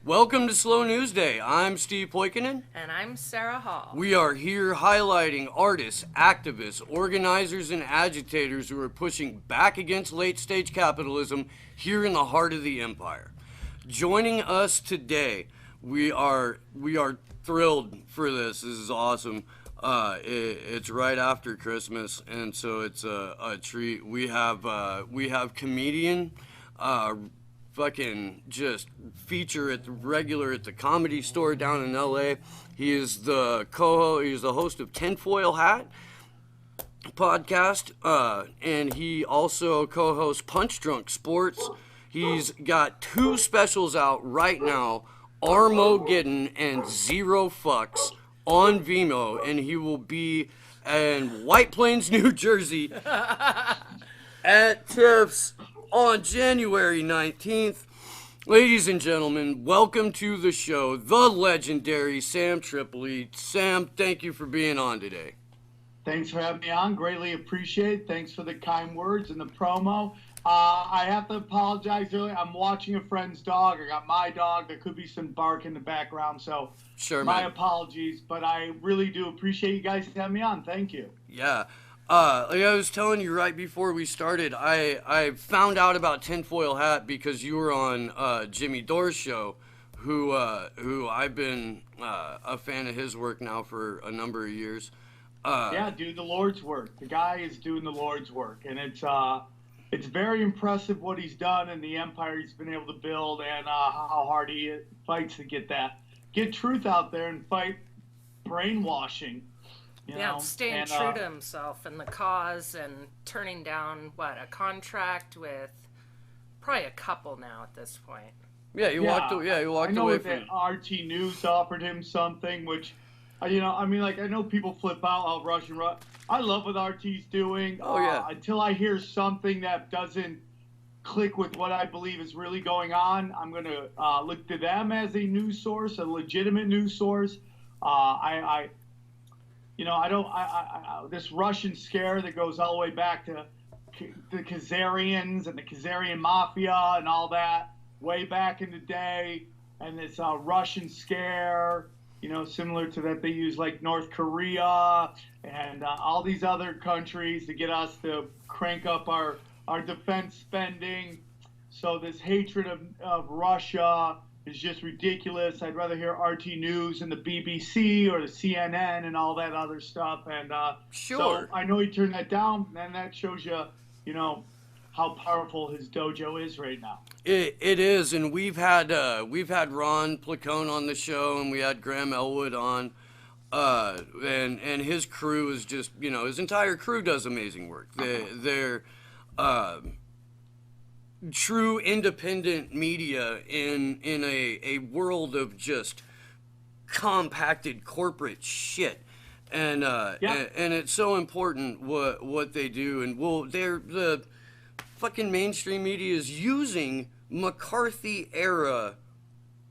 Welcome to Slow News Day. I'm Steve Poikinen. And I'm Sarah Hall. We are here highlighting artists, activists, organizers, and agitators who are pushing back against late-stage capitalism here in the heart of the empire. Joining us today, we are thrilled for this. This is awesome. It's right after Christmas, and so it's a treat. We have comedian, fucking just feature at the Comedy Store down in LA. He is the host of Tinfoil Hat podcast, and he also co-hosts Punch Drunk Sports. He's got two specials out right now, Armageddon and Zero Fucks, on Vimeo, and he will be in White Plains, New Jersey at TIFF's on January 19th. Ladies and gentlemen, welcome to the show, the legendary Sam Tripoli. Sam, thank you for being on today. Thanks for having me on. Greatly appreciate it. Thanks for the kind words and the promo. I have to apologize earlier. I'm watching a friend's dog. I got my dog. There could be some bark in the background, so sure, my apologies. But I really do appreciate you guys having me on. Thank you. Yeah. Like I was telling you right before we started, I found out about Tinfoil Hat because you were on Jimmy Dore's show, who I've been a fan of his work now for a number of years. Yeah, doing the Lord's work. The guy is doing the Lord's work, and it's very impressive what he's done and the empire he's been able to build, and how hard he fights to get truth out there and fight brainwashing. Staying true to himself and the cause, and turning down a contract with probably a couple now at this point. He walked away from RT News offered him something, which, I know people flip out how Russian. I love what RT's doing. Until I hear something that doesn't click with what I believe is really going on, I'm going to look to them as a news source, a legitimate news source. This Russian scare that goes all the way back to the Khazarians and the Khazarian mafia and all that way back in the day, and this Russian scare, similar to that they use like North Korea and all these other countries to get us to crank up our defense spending. So this hatred of Russia is just ridiculous. I'd rather hear RT News and the BBC or the CNN and all that other stuff. And sure. So I know he turned that down, and that shows you, how powerful his dojo is right now. It is, and we've had Ron Placone on the show, and we had Graham Elwood on, and his crew is just, his entire crew does amazing work. They're true independent media in a world of just compacted corporate shit, and it's so important what they do, and the fucking mainstream media is using McCarthy era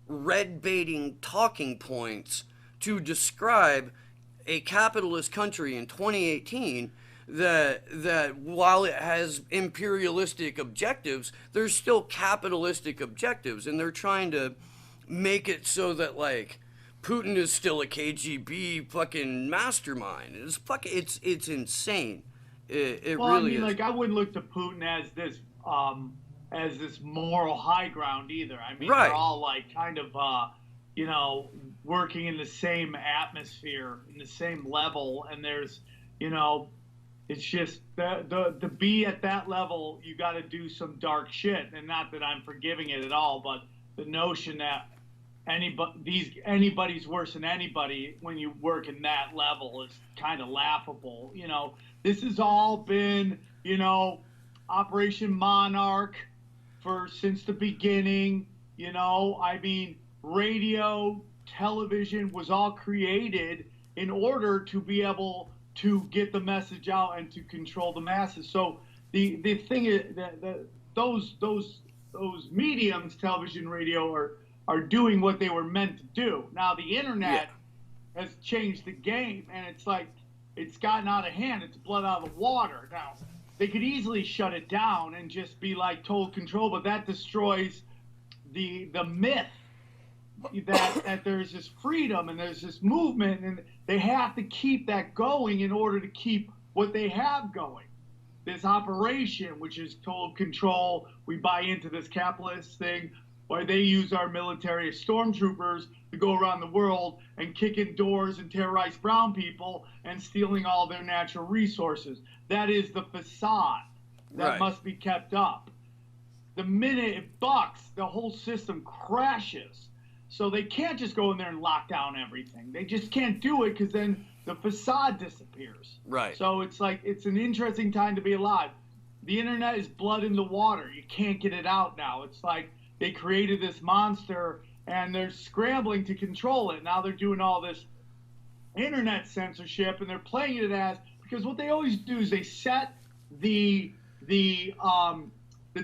red baiting talking points to describe a capitalist country in 2018 that while it has imperialistic objectives, there's still capitalistic objectives, and they're trying to make it so that like Putin is still a KGB fucking mastermind. It's insane. It really is. I wouldn't look to Putin as this moral high ground either. Right. They're all like kind of working in the same atmosphere, in the same level, and there's it's just the be at that level, you got to do some dark shit, and not that I'm forgiving it at all, but the notion that anybody's worse than anybody when you work in that level is kind of laughable. This has all been Operation Monarch since the beginning. Radio, television was all created in order to be able to get the message out and to control the masses. So the thing is that those mediums, television, radio, are doing what they were meant to do. Now the internet has changed the game, and it's like it's gotten out of hand. It's blood out of the water. Now they could easily shut it down and just be like total control, but that destroys the myth that there's this freedom and there's this movement, and they have to keep that going in order to keep what they have going. This operation, which is total control, we buy into this capitalist thing, where they use our military as stormtroopers to go around the world and kick in doors and terrorize brown people and stealing all their natural resources. That is the facade that must be kept up. The minute it bucks, the whole system crashes. So they can't just go in there and lock down everything. They just can't do it, because then the facade disappears. Right. So it's like, it's an interesting time to be alive. The internet is blood in the water. You can't get it out now. It's like they created this monster and they're scrambling to control it. Now they're doing all this internet censorship, and they're playing it as, because what they always do is they set the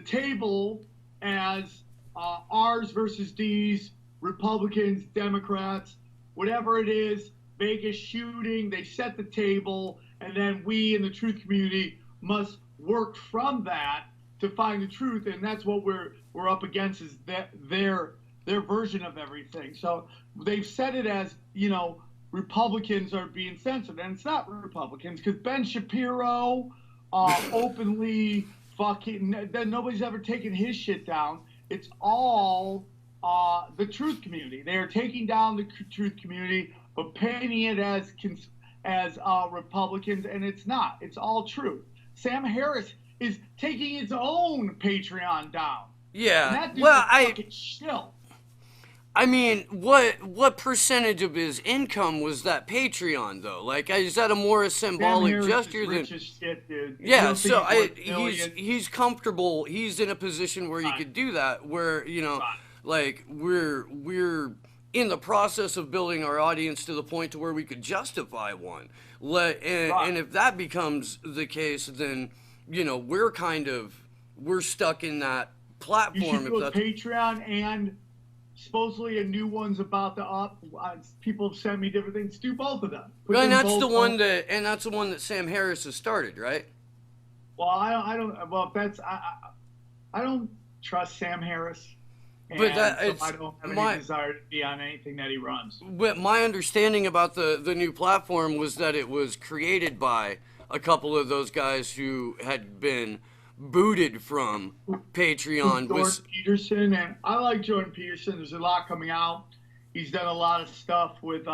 table as R's versus D's, Republicans, Democrats, whatever it is, Vegas shooting, they set the table, and then we in the truth community must work from that to find the truth, and that's what we're up against, is that their version of everything. So they've set it as, you know, Republicans are being censored, and it's not Republicans, because Ben Shapiro openly fucking, nobody's ever taken his shit down. It's all the truth community. They are taking down the truth community, but painting it as Republicans, and it's not. It's all truth. Sam Harris is taking his own Patreon down. Yeah. And that dude's fucking chill. I mean, what percentage of his income was that Patreon though? Like, is that a more symbolic gesture than? Shit, dude. Yeah, so he's comfortable. He's in a position where he could do that. Where, you know, like we're in the process of building our audience to the point to where we could justify one. And if that becomes the case, then, you know, we're stuck in that platform. You should do a Patreon, and supposedly a new one's about to up. People have sent me different things. Do both of them. And that's the one that Sam Harris has started, right? Well, I don't trust Sam Harris. But I don't have any desire to be on anything that he runs. But my understanding about the new platform was that it was created by a couple of those guys who had been booted from Patreon. Jordan Peterson, and I like Jordan Peterson. There's a lot coming out. He's done a lot of stuff with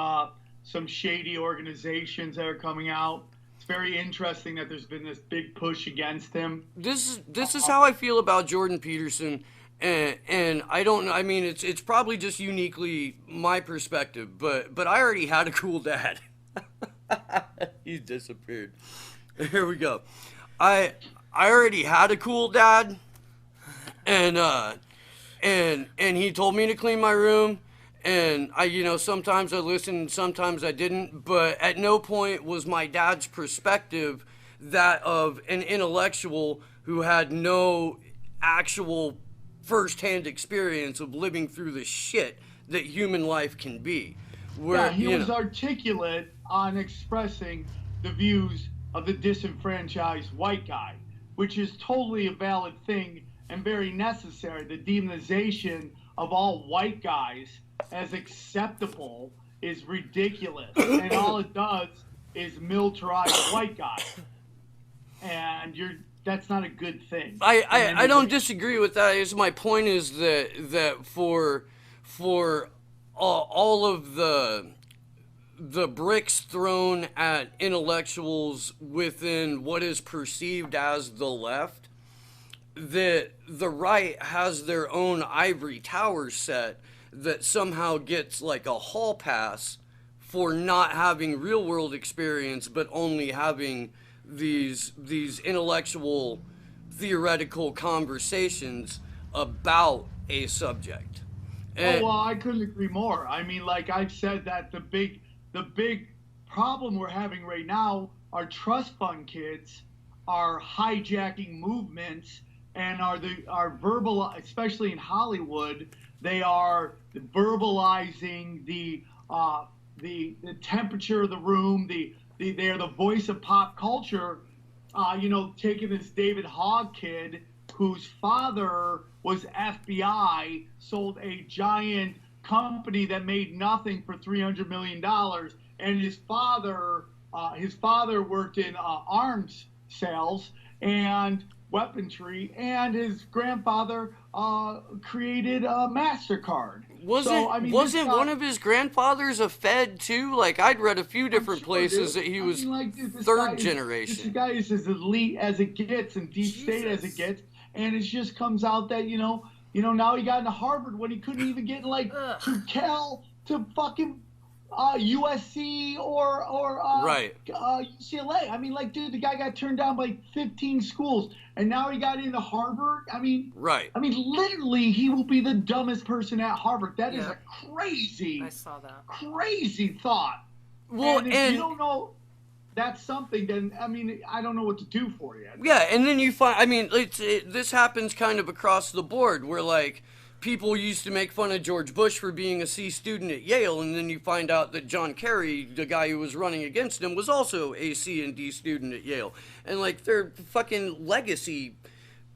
some shady organizations that are coming out. It's very interesting that there's been this big push against him. This is how I feel about Jordan Peterson, and I don't know. I mean, it's probably just uniquely my perspective, but I already had a cool dad. He's disappeared. Here we go. I already had a cool dad, and he told me to clean my room, and sometimes I listened, sometimes I didn't, but at no point was my dad's perspective that of an intellectual who had no actual first-hand experience of living through the shit that human life can be. He was articulate on expressing the views of the disenfranchised white guy, which is totally a valid thing and very necessary. The demonization of all white guys as acceptable is ridiculous, and all it does is militarize white guys, and that's not a good thing. I don't disagree with that. My point is that for all of the bricks thrown at intellectuals within what is perceived as the left, that the right has their own ivory tower set that somehow gets like a hall pass for not having real world experience, but only having these intellectual theoretical conversations about a subject. And, well, I couldn't agree more. I mean, like I've said, that the big problem we're having right now are trust fund kids are hijacking movements and are verbal, especially in Hollywood, they are verbalizing the temperature of the room. They are the voice of pop culture. Taking this David Hogg kid whose father was FBI, sold a giant company that made nothing for $300 million. And his father worked in arms sales and weaponry, and his grandfather created MasterCard. Wasn't one of his grandfathers a Fed too? Like, I'd read a few different places that he was third generation. This guy is as elite as it gets and deep state as it gets, and it just comes out that now he got into Harvard when he couldn't even get to Cal, to fucking USC or UCLA. I mean, dude, the guy got turned down by 15 schools, and now he got into Harvard. I mean, literally, he will be the dumbest person at Harvard. That is a crazy, I saw that. Crazy thought. Well, and if you don't know that's something, then, I mean, I don't know what to do for you. Yeah, and then you find, I mean, this happens kind of across the board, where, like, people used to make fun of George Bush for being a C student at Yale, and then you find out that John Kerry, the guy who was running against him, was also a C and D student at Yale. And, like, they're fucking legacy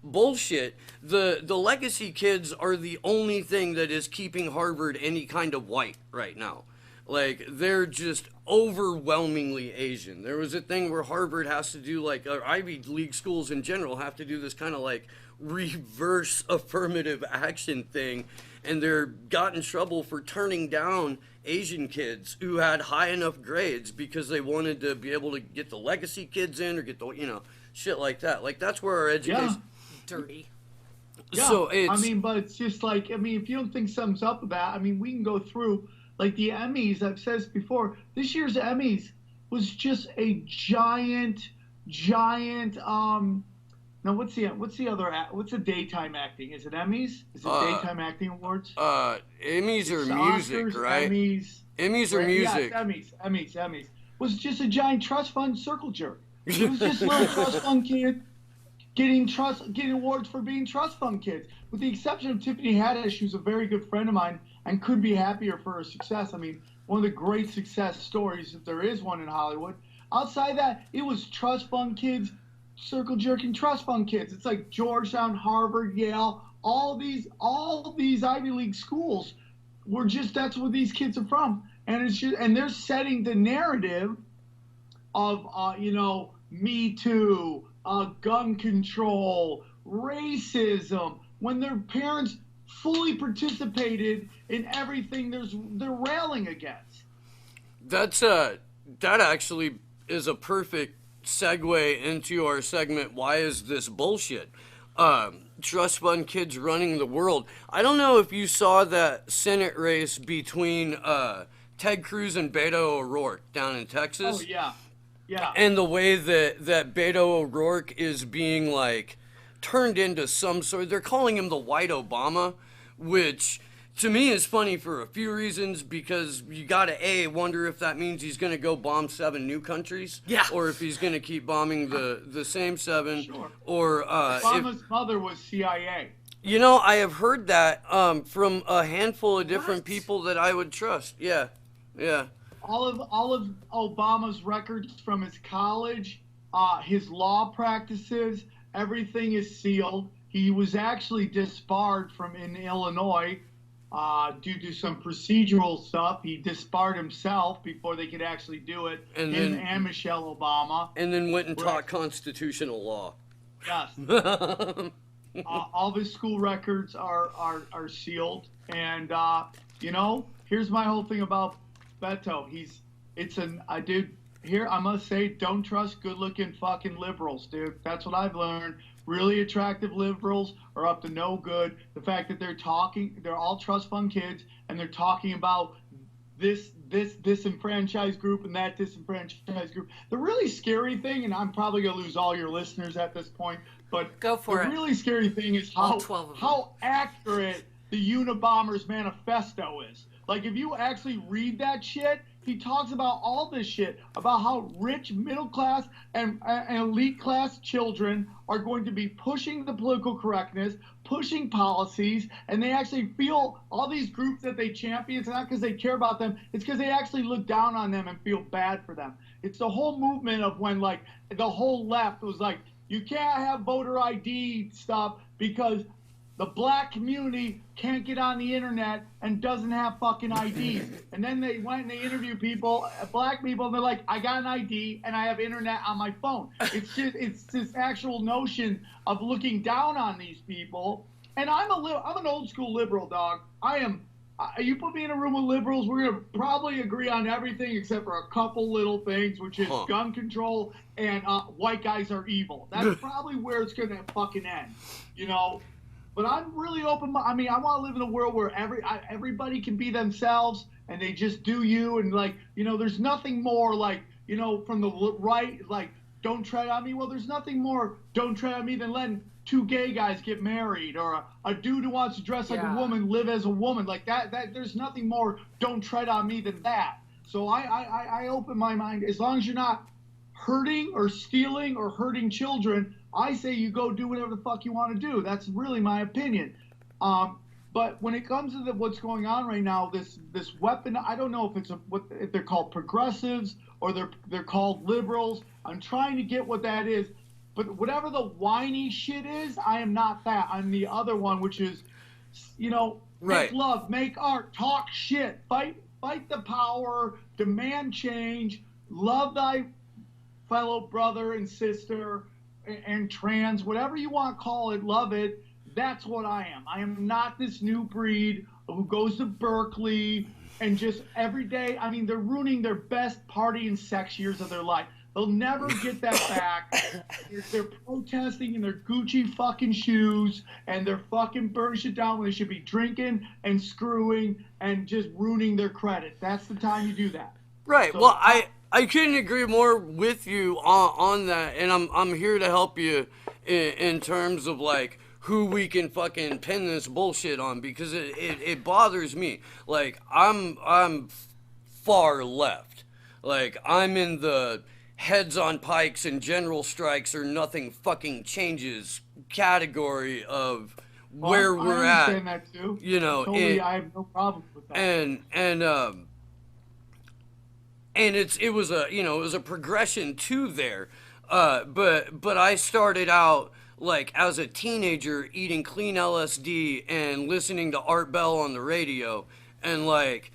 bullshit. The legacy kids are the only thing that is keeping Harvard any kind of white right now. Like, they're just overwhelmingly Asian. There was a thing where Harvard has to do, like, or Ivy League schools in general have to do this kind of, like, reverse affirmative action thing, and they're got in trouble for turning down Asian kids who had high enough grades because they wanted to be able to get the legacy kids in or get the, shit like that. Like, that's where our education... Dirty. Yeah, so it's... I mean, but it's just like, I mean, if you don't think something's up with that, I mean, we can go through, like, the Emmys. I've said this before. This year's Emmys was just a giant, now, what's the daytime acting? Is it Emmys? Is it daytime acting awards? Emmys are music, Oscars, right? Emmys are music. Yeah, Emmys. Was just a giant trust fund circle jerk. It was just a little trust fund kid getting awards for being trust fund kids. With the exception of Tiffany Haddish, who's a very good friend of mine and couldn't be happier for her success. I mean, one of the great success stories, if there is one in Hollywood. Outside that, it was trust fund kids, circle jerking trust fund kids. It's like Georgetown, Harvard, Yale, all these Ivy League schools were just, that's where these kids are from. And it's just, and they're setting the narrative of Me Too, gun control, racism, when their parents fully participated in everything they're railing against. That actually is a perfect segue into our segment, Why Is This Bullshit? Trust fund kids running the world. I don't know if you saw that Senate race between Ted Cruz and Beto O'Rourke down in Texas. Oh, yeah. Yeah. And the way that Beto O'Rourke is being, like, turned into some sort, they're calling him the White Obama, which to me is funny for a few reasons, because you gotta wonder if that means he's gonna go bomb 7 new countries, or if he's gonna keep bombing the same 7, sure. Or Obama's mother was CIA. I have heard that from a handful of different people that I would trust. Yeah. All of Obama's records from his college, his law practices, everything is sealed. He was actually disbarred from in Illinois due to some procedural stuff. He disbarred himself before they could actually do it. And Michelle Obama. And then went and taught constitutional law. Yes. All of his school records are sealed. And here's my whole thing about Beto. I must say, don't trust good-looking fucking liberals, dude. That's what I've learned. Really attractive liberals are up to no good. The fact that they're all trust fund kids, and they're talking about this disenfranchised group and that disenfranchised group. The really scary thing, and I'm probably going to lose all your listeners at this point, but go for it. The really scary thing is how accurate the Unabomber's manifesto is. Like, if you actually read that shit, he talks about all this shit, about how rich, middle class, and elite class children are going to be pushing the political correctness, pushing policies, and they actually feel all these groups that they champion. It's not because they care about them, it's because they actually look down on them and feel bad for them. It's the whole movement of when, like, the whole left was like, you can't have voter ID stuff because the black community can't get on the internet and doesn't have fucking IDs. And then they went and they interviewed people, black people, and they're like, I got an ID and I have internet on my phone. It's this actual notion of looking down on these people. And I'm an old school liberal, dog. You put me in a room with liberals, we're going to probably agree on everything except for a couple little things, which is gun control and white guys are evil. That's probably where it's going to fucking end, you know? But I'm really open. I mean, I want to live in a world where everybody can be themselves and they just do you. And, like, you know, there's nothing more, like, you know, from the right, like, don't tread on me. Well, there's nothing more don't tread on me than letting two gay guys get married, or a dude who wants to dress like a woman live as a woman. Like that there's nothing more don't tread on me than that. So I open my mind. As long as you're not hurting or stealing or hurting children, I say you go do whatever the fuck you want to do. That's really my opinion. But when it comes to what's going on right now, this weapon, I don't know if they're called progressives or they're called liberals. I'm trying to get what that is. But whatever the whiny shit is, I am not that. I'm the other one, which is, you know, make love, make art, talk shit, fight the power, demand change, love thy fellow brother and sister and trans, whatever you want to call it, love it. That's what I am. I am not this new breed who goes to Berkeley and just every day. I mean, they're ruining their best party and sex years of their life. They'll never get that back. They're protesting in their Gucci fucking shoes, and they're fucking burning shit down when they should be drinking and screwing and just ruining their credit. That's the time you do that. Right. So, well, I couldn't agree more with you on that, and I'm here to help you in terms of, like, who we can fucking pin this bullshit on, because it bothers me. Like, I'm far left. Like, I'm in the heads on pikes and general strikes or nothing fucking changes category of where we're at. I understand that too. You know, totally, I have no problem with that. And it was a progression to there. But I started out like as a teenager eating clean LSD and listening to Art Bell on the radio, and like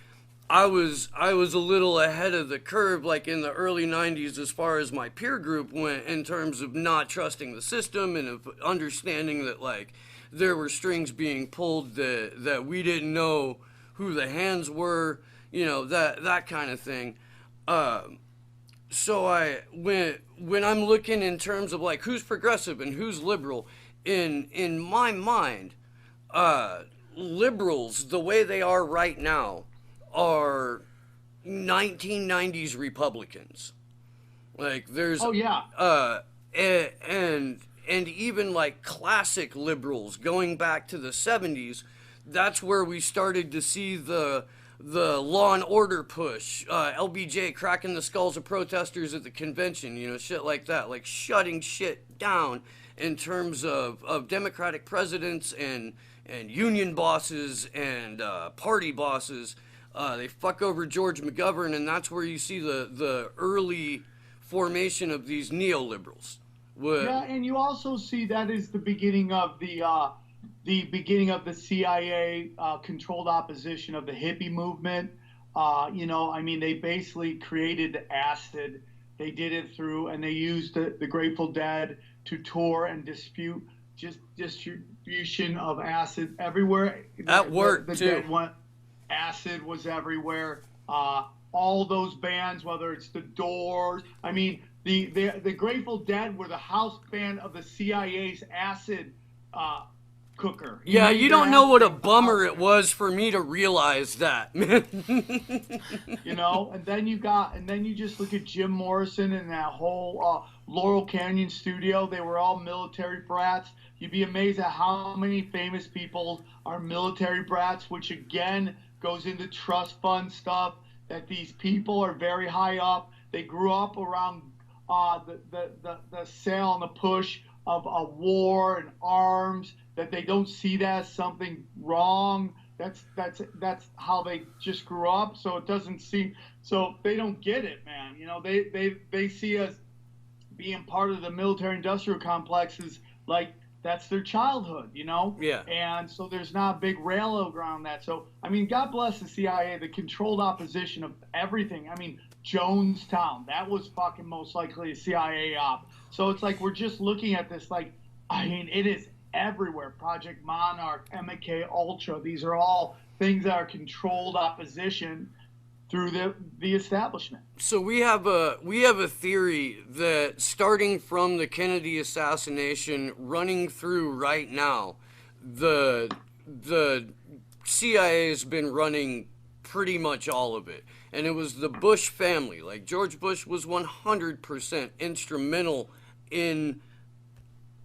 I was a little ahead of the curve, like in the early 90s, as far as my peer group went, in terms of not trusting the system and of understanding that, like, there were strings being pulled that we didn't know who the hands were, you know, that kind of thing. So when I'm looking in terms of, like, who's progressive and who's liberal, in my mind, liberals, the way they are right now, are 1990s Republicans. Like, there's and even like classic liberals going back to the 70s. That's where we started to see the Law and Order push, LBJ cracking the skulls of protesters at the convention, you know, shit like that, like shutting shit down in terms of Democratic presidents and union bosses and party bosses. They fuck over George McGovern, and that's where you see the early formation of these neoliberals. Yeah, and you also see that is the beginning of the CIA controlled opposition of the hippie movement. You know, I mean, they basically created acid. They did it through, and they used the Grateful Dead to tour and dispute just distribution of acid everywhere. That worked too. Acid was everywhere. All those bands, whether it's the Doors, I mean, the Grateful Dead were the house band of the CIA's acid cooker. Yeah, you don't know what a bummer it was for me to realize that, man. You know, and then you just look at Jim Morrison and that whole Laurel Canyon studio. They were all military brats. You'd be amazed at how many famous people are military brats, which again goes into trust fund stuff, that these people are very high up. They grew up around the sale and the push of a war and arms, that they don't see that as something wrong. That's how they just grew up. So it doesn't seem, so they don't get it, man. You know, they see us being part of the military industrial complex as like that's their childhood, you know? Yeah. And so there's not a big railroad around that. So, I mean, God bless the CIA, the controlled opposition of everything. I mean, Jonestown, that was fucking most likely a CIA op. So it's like we're just looking at this like, I mean, it is everywhere. Project Monarch, MK Ultra, these are all things that are controlled opposition through the establishment. So we have a theory that starting from the Kennedy assassination, running through right now, the CIA has been running pretty much all of it, and it was the Bush family. Like George Bush was 100% instrumental in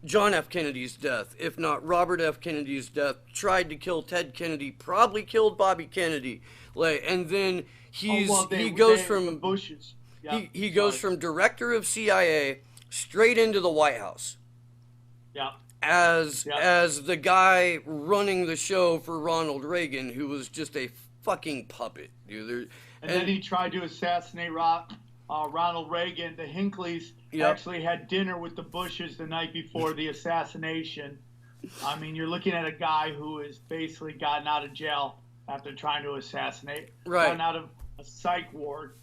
John F. Kennedy's death, if not Robert F. Kennedy's death. Tried to kill Ted Kennedy, probably killed Bobby Kennedy. Like, and then he goes from Bushes. Yeah, he goes from director of CIA straight into the White House. Yeah. As the guy running the show for Ronald Reagan, who was just a fucking puppet, dude. And then he tried to assassinate Ronald Reagan. The Hinckleys actually had dinner with the Bushes the night before the assassination. I mean, you're looking at a guy who has basically gotten out of jail after trying to assassinate. Right. Gotten out of a psych ward.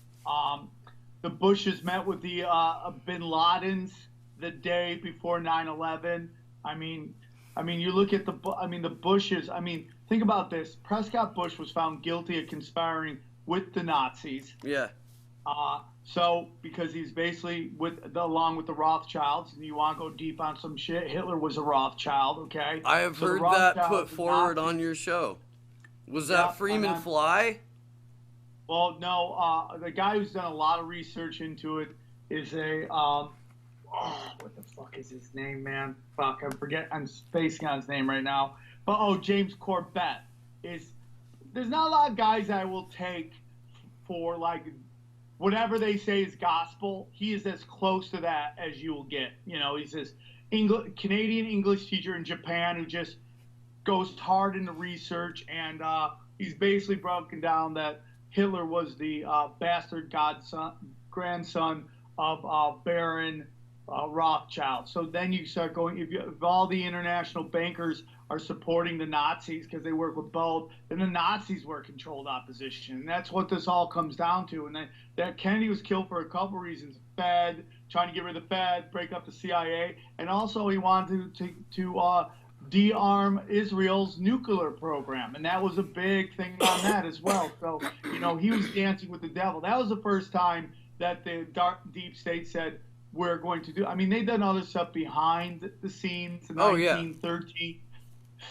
The Bushes met with the Bin Ladens the day before 9/11. I mean, you look at the Bushes. I mean, think about this. Prescott Bush was found guilty of conspiring with the Nazis. Yeah. So because he's basically along with the Rothschilds, and you want to go deep on some shit, Hitler was a Rothschild. Okay. I have heard that put forward on your show. Was that Freeman Fly? Well, no. The guy who's done a lot of research into it is what the fuck is his name, man? Fuck, I'm spacing on his name right now. But James Corbett there's not a lot of guys I will take for like whatever they say is gospel. He is as close to that as you will get. You know, he's this Canadian English teacher in Japan who just goes hard into research, and he's basically broken down that Hitler was the bastard grandson of Baron Rothschild. So then you start going, if all the international bankers are supporting the Nazis because they work with both, then the Nazis were controlled opposition. And that's what this all comes down to. And then that Kennedy was killed for a couple reasons. Fed, trying to get rid of the Fed, break up the CIA, and also he wanted to de-arm Israel's nuclear program. And that was a big thing on that as well. So, you know, he was dancing with the devil. That was the first time that the deep state said, we're going to do. I mean, they've done other stuff behind the scenes. The 1913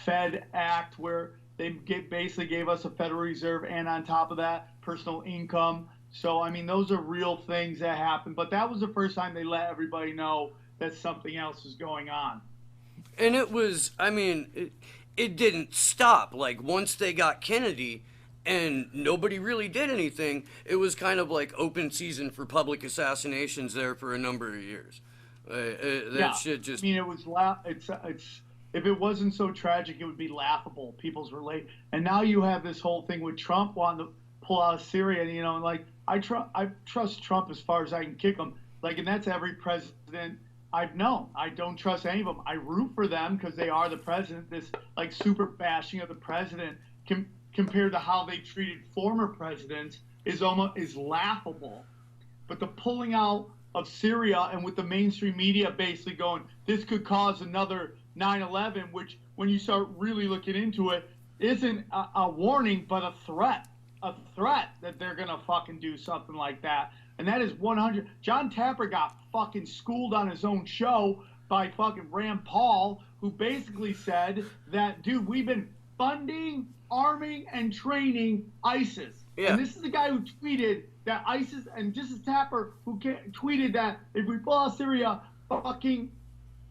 Fed Act, where they basically gave us a Federal Reserve, and on top of that, personal income. So, I mean, those are real things that happen. But that was the first time they let everybody know that something else was going on. And it was, I mean, it didn't stop. Like, once they got Kennedy and nobody really did anything, it was kind of like open season for public assassinations there for a number of years. Shit just... I mean, it was if it wasn't so tragic, it would be laughable. People's relate. And now you have this whole thing with Trump wanting to pull out of Syria. And, you know, like, I trust Trump as far as I can kick him. Like, and that's every president I've known. I don't trust any of them. I root for them because they are the president. This, like, super bashing of the president compared to how they treated former presidents is laughable. But the pulling out of Syria, and with the mainstream media basically going, this could cause another 9/11, which when you start really looking into it, isn't a warning, but a threat that they're going to fucking do something like that. And that is 100. John Tapper got fucking schooled on his own show by fucking Rand Paul, who basically said that, dude, we've been funding, arming, and training ISIS. Yeah. And this is the guy who tweeted that ISIS, and this is Tapper who tweeted that if we pull out Syria, fucking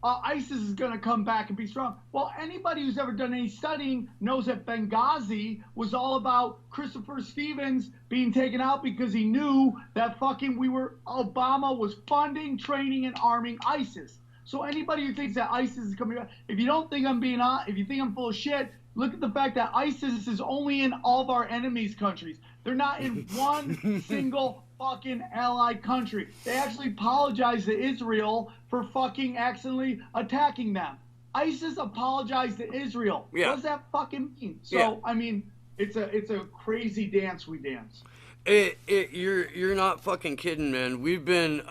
ISIS is going to come back and be strong. Well, anybody who's ever done any studying knows that Benghazi was all about Christopher Stevens being taken out because he knew that Obama was funding, training, and arming ISIS. So anybody who thinks that ISIS is coming back, if you think I'm full of shit, look at the fact that ISIS is only in all of our enemies' countries. They're not in one single fucking allied country. They actually apologized to Israel for fucking accidentally attacking them. ISIS apologized to Israel. Yeah. What does that fucking mean? So Yeah. I mean, it's a crazy dance we dance. You're not fucking kidding, man. We've been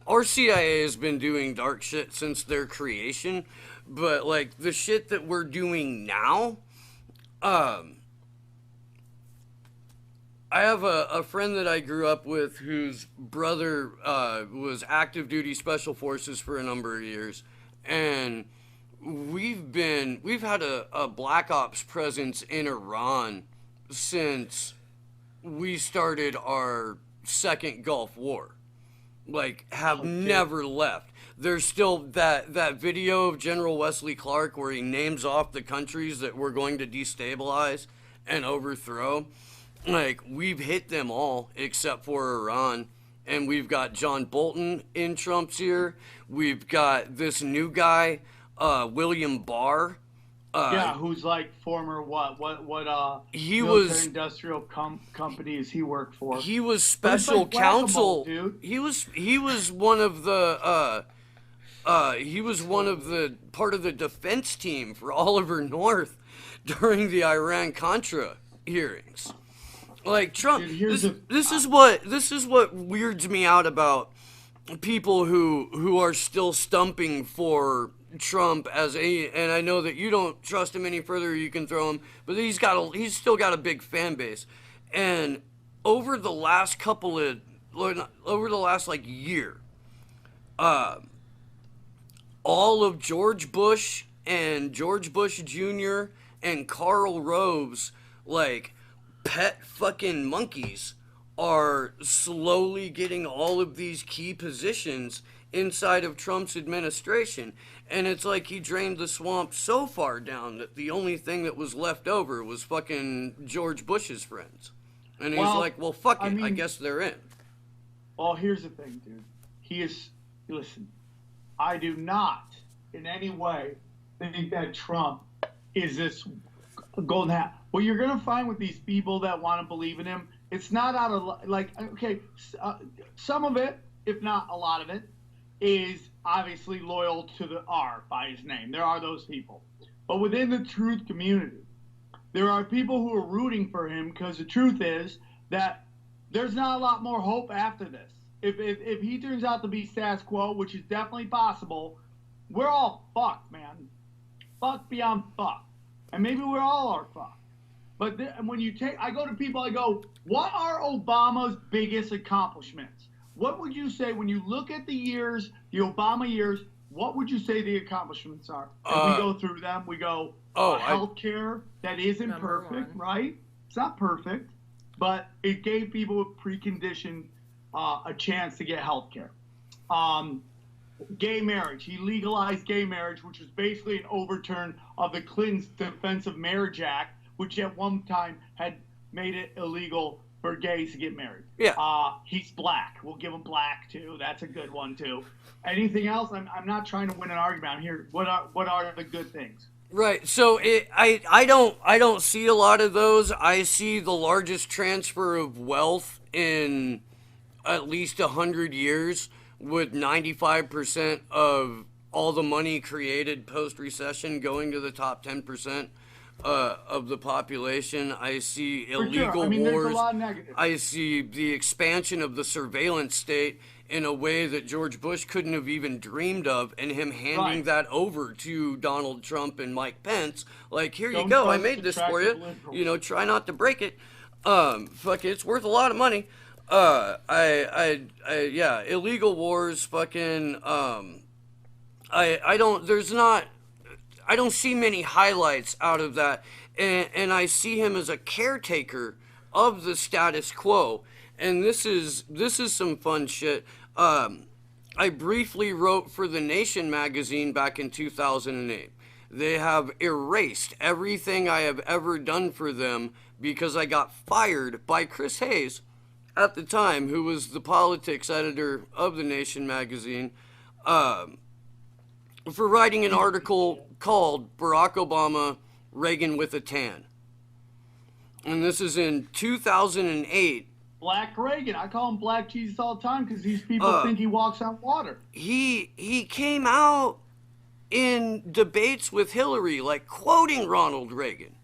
our CIA has been doing dark shit since their creation, but like the shit that we're doing now, I have a friend that I grew up with whose brother was active duty special forces for a number of years, and we've had a black ops presence in Iran since we started our second Gulf War. Like, have never left. There's still that video of General Wesley Clark where he names off the countries that we're going to destabilize and overthrow. Like, we've hit them all except for Iran. And we've got John Bolton in Trump's ear. We've got this new guy, William Barr. Who's like former what he military was industrial companies he worked for. He was special counsel. Dude. He was one of the part of the defense team for Oliver North during the Iran-Contra hearings. Like Trump, Dude, this is what weirds me out about people who are still stumping for Trump and I know that you don't trust him any further. You can throw him, but he's still got a big fan base, and over the last like year, all of George Bush and George Bush Jr. and Karl Rove's like pet fucking monkeys are slowly getting all of these key positions inside of Trump's administration. And it's like he drained the swamp so far down that the only thing that was left over was fucking George Bush's friends. And he's like, well, fuck it. I guess they're in. Well, here's the thing, dude. Listen, I do not in any way think that Trump is this golden hat. What you're going to find with these people that want to believe in him, it's not out of, like, okay, some of it, if not a lot of it, is obviously loyal to the R by his name. There are those people. But within the truth community, there are people who are rooting for him because the truth is that there's not a lot more hope after this. If he turns out to be status quo, which is definitely possible, we're all fucked, man. Fucked beyond fucked. And maybe we all are fucked. But when I go to people, I go, what are Obama's biggest accomplishments? What would you say when you look at the years, the Obama years, what would you say the accomplishments are? And we go through them. We go, healthcare that isn't perfect, right? It's not perfect, but it gave people with preconditioned a chance to get healthcare. Gay marriage. He legalized gay marriage, which was basically an overturn of the Clintons' Defense of Marriage Act, which at one time had made it illegal for gays to get married. Yeah. He's black. We'll give him black too. That's a good one too. Anything else? I'm not trying to win an argument. I'm here. What are the good things? Right. So I don't see a lot of those. I see the largest transfer of wealth in at least 100 years, with 95% of all the money created post-recession going to the top 10% of the population. I see illegal wars. There's a lot of negatives. I see the expansion of the surveillance state in a way that George Bush couldn't have even dreamed of, and him handing that over to Donald Trump and Mike Pence. Like, here you go, I made this for you. Liberals. You know, try not to break it. Fuck it, it's worth a lot of money. Yeah, illegal wars, fucking, I don't see many highlights out of that, and I see him as a caretaker of the status quo, and this is some fun shit. I briefly wrote for The Nation magazine back in 2008. They have erased everything I have ever done for them because I got fired by Chris Hayes at the time, who was the politics editor of The Nation magazine, for writing an article called Barack Obama, Reagan with a Tan. And this is in 2008. Black Reagan. I call him Black Jesus all the time because these people think he walks on water. He came out in debates with Hillary, like quoting Ronald Reagan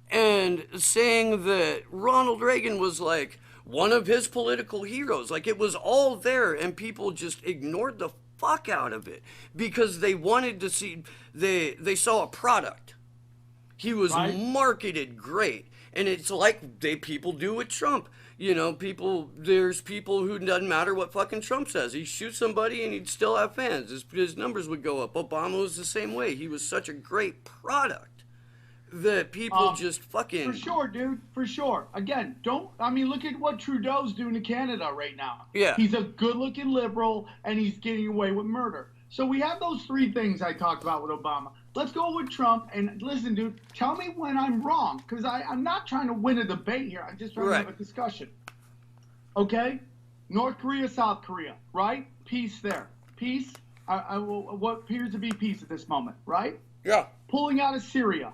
and saying that Ronald Reagan was like one of his political heroes. Like it was all there, and people just ignored the fuck out of it because they wanted to see, they saw a product. He was marketed great. And it's like people do with Trump. You know, there's people who doesn't matter what fucking Trump says. He'd shoot somebody and he'd still have fans. His numbers would go up. Obama was the same way. He was such a great product that people just fucking... For sure, dude. For sure. Again, look at what Trudeau's doing to Canada right now. Yeah. He's a good-looking liberal, and he's getting away with murder. So we have those three things I talked about with Obama. Let's go with Trump. And listen, dude, tell me when I'm wrong, because I'm not trying to win a debate here. I'm just trying to have a discussion. Okay? North Korea, South Korea, right? Peace there. Peace. What appears to be peace at this moment, right? Yeah. Pulling out of Syria.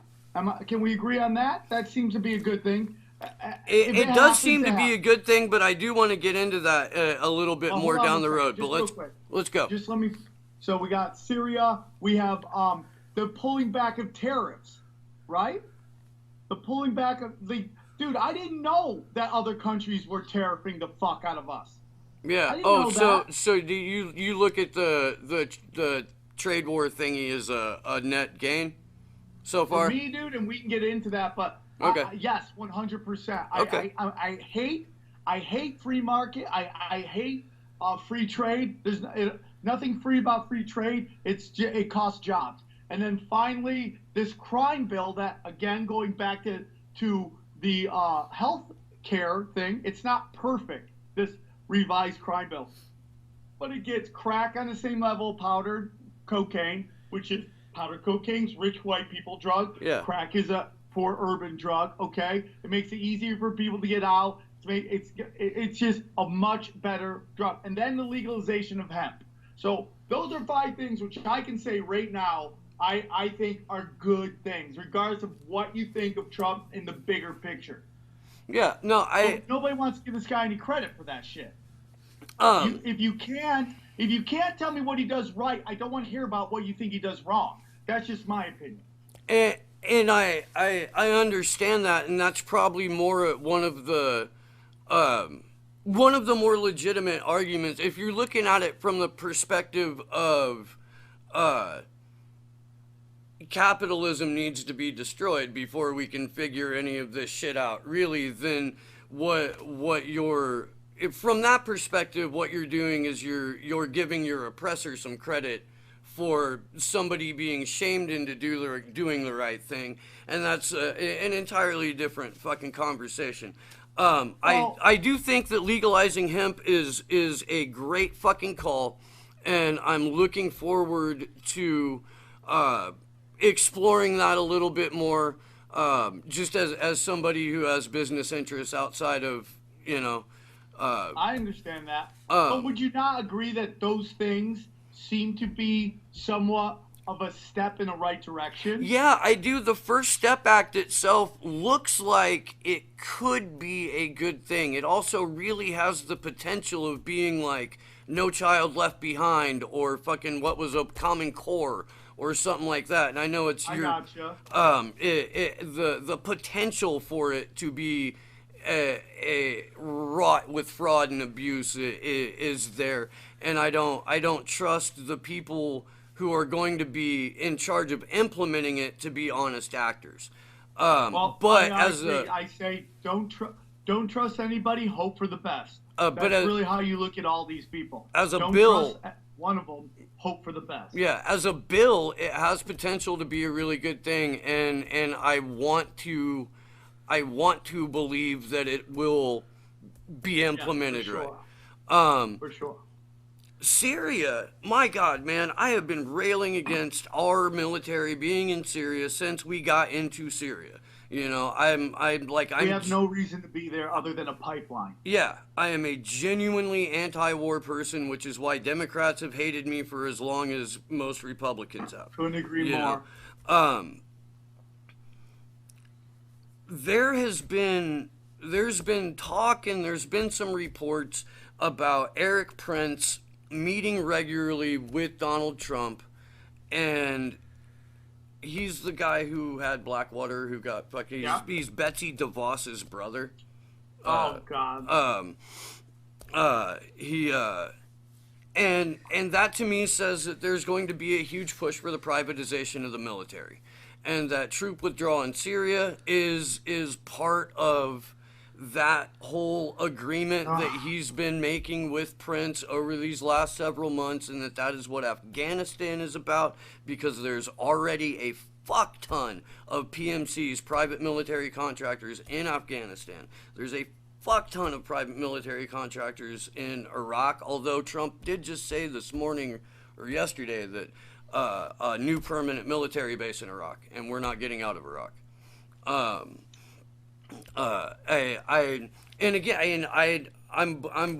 Can we agree on that? That seems to be a good thing. It does seem to be a good thing, but I do want to get into that a little bit more down the road. But let's go. Just let me. So we got Syria. We have the pulling back of tariffs, right? The pulling back of the... Dude, I didn't know that other countries were tariffing the fuck out of us. Yeah. So do you look at the trade war thingy as a net gain so far? For me, dude, and we can get into that, but okay. Yes, 100%. Okay. I hate free market. I hate free trade. There's nothing free about free trade. It costs jobs. And then finally, this crime bill that, again, going back to the health care thing, it's not perfect, this revised crime bill. But it gets crack on the same level, powdered cocaine, which is powdered cocaine's rich white people drug. Yeah. Crack is a poor urban drug, okay? It makes it easier for people to get out. It's just a much better drug. And then the legalization of hemp. So those are 5 things which I can say right now I think are good things, regardless of what you think of Trump in the bigger picture. Yeah, no, nobody wants to give this guy any credit for that shit. If you can't tell me what he does right, I don't want to hear about what you think he does wrong. That's just my opinion. And I understand that, and that's probably more one of the more legitimate arguments if you're looking at it from the perspective of capitalism needs to be destroyed before we can figure any of this shit out. Really, then what you're, from that perspective, what you're doing is you're giving your oppressor some credit for somebody being shamed into doing the right thing, and that's an entirely different fucking conversation. I do think that legalizing hemp is a great fucking call, and I'm looking forward to exploring that a little bit more, just as somebody who has business interests outside of, I understand that. But would you not agree that those things seem to be somewhat of a step in the right direction? Yeah, I do. The First Step Act itself looks like it could be a good thing. It also really has the potential of being like No Child Left Behind or fucking what was a Common Core or something like that. And I know it's I gotcha. The potential for it to be a wrought with fraud and abuse is there, and I don't trust the people who are going to be in charge of implementing it to be honest actors. I say don't trust anybody. Hope for the best. That's really how you look at all these people. Don't trust one of them. Hope for the best. Yeah, as a bill, it has potential to be a really good thing, and I want to believe that it will be implemented right. For sure. Syria, my God, man, I have been railing against our military being in Syria since we got into Syria. We have no reason to be there other than a pipeline. Yeah, I am a genuinely anti-war person, which is why Democrats have hated me for as long as most Republicans have. Couldn't agree more. There has been there's been talk and there's been some reports about Eric Prince meeting regularly with Donald Trump, and he's the guy who had Blackwater, who got fucking. He's Betsy DeVos's brother. Oh God. And that to me says that there's going to be a huge push for the privatization of the military, and that troop withdrawal in Syria is part of that whole agreement that he's been making with Prince over these last several months, and that is what Afghanistan is about, because there's already a fuck ton of PMCs, private military contractors, in Afghanistan. There's a fuck ton of private military contractors in Iraq, although Trump did just say this morning or yesterday that a new permanent military base in Iraq, and we're not getting out of Iraq. I'm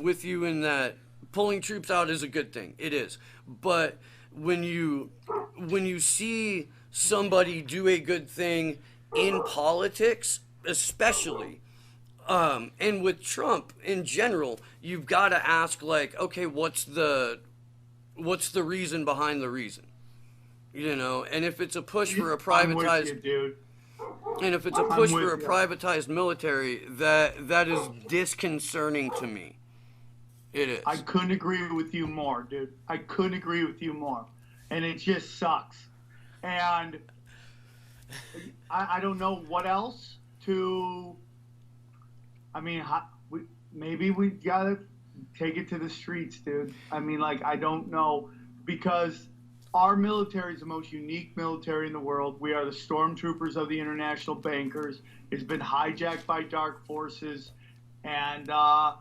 with you in that pulling troops out is a good thing. It is. But when you see somebody do a good thing in politics, especially, and with Trump in general, you've got to ask, like, okay, what's the reason behind the reason? You know, and if it's a push for a privatized, I'm with you, dude. And if it's a push for a privatized military, that is disconcerting to me. It is. I couldn't agree with you more, dude. I couldn't agree with you more. And it just sucks. And I don't know what else to... I mean, maybe we got to take it to the streets, dude. I mean, like, I don't know. Because our military is the most unique military in the world. We are the stormtroopers of the international bankers. It's been hijacked by dark forces. And at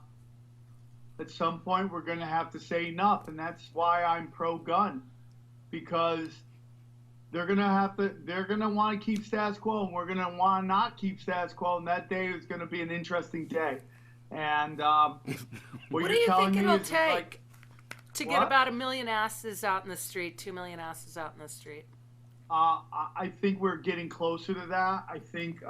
some point, we're going to have to say enough. And that's why I'm pro-gun. Because they're going to want to keep status quo. And we're going to want to not keep status quo. And that day is going to be an interesting day. And what do you think it'll take to get about 1 million asses out in the street, 2 million asses out in the street? I think we're getting closer to that. I think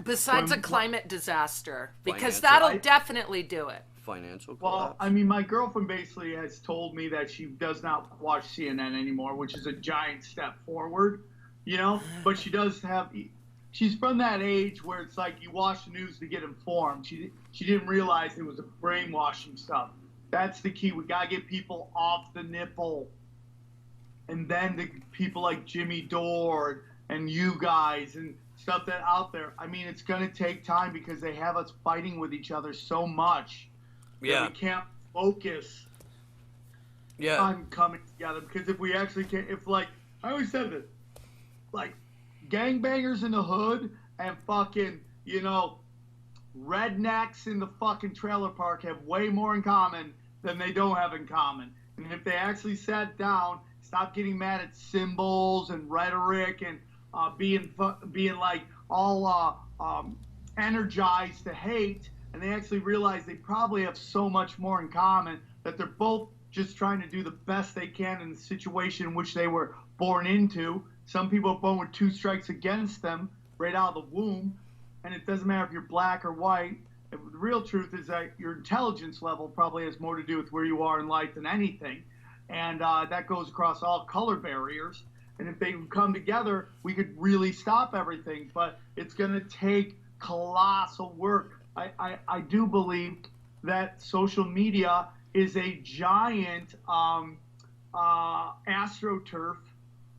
besides a climate disaster, because that'll definitely do it. Financial collapse. Well, I mean, my girlfriend basically has told me that she does not watch CNN anymore, which is a giant step forward, you know. But she does have. She's from that age where it's like you watch the news to get informed. She didn't realize it was a brainwashing stuff. That's the key. We gotta get people off the nipple. And then the people like Jimmy Dore and you guys and stuff that out there. I mean, it's going to take time because they have us fighting with each other so much that we can't focus on coming together. Because if we actually can, if like, I always said this, like gangbangers in the hood and fucking, you know, rednecks in the fucking trailer park have way more in common than they don't have in common. And if they actually sat down, stop getting mad at symbols and rhetoric and being like all energized to hate, and they actually realize they probably have so much more in common, that they're both just trying to do the best they can in the situation in which they were born into. Some people are born with 2 strikes against them right out of the womb, and it doesn't matter if you're black or white. The real truth is that your intelligence level probably has more to do with where you are in life than anything. And that goes across all color barriers. And if they come together, we could really stop everything. But it's going to take colossal work. I do believe that social media is a giant astroturf.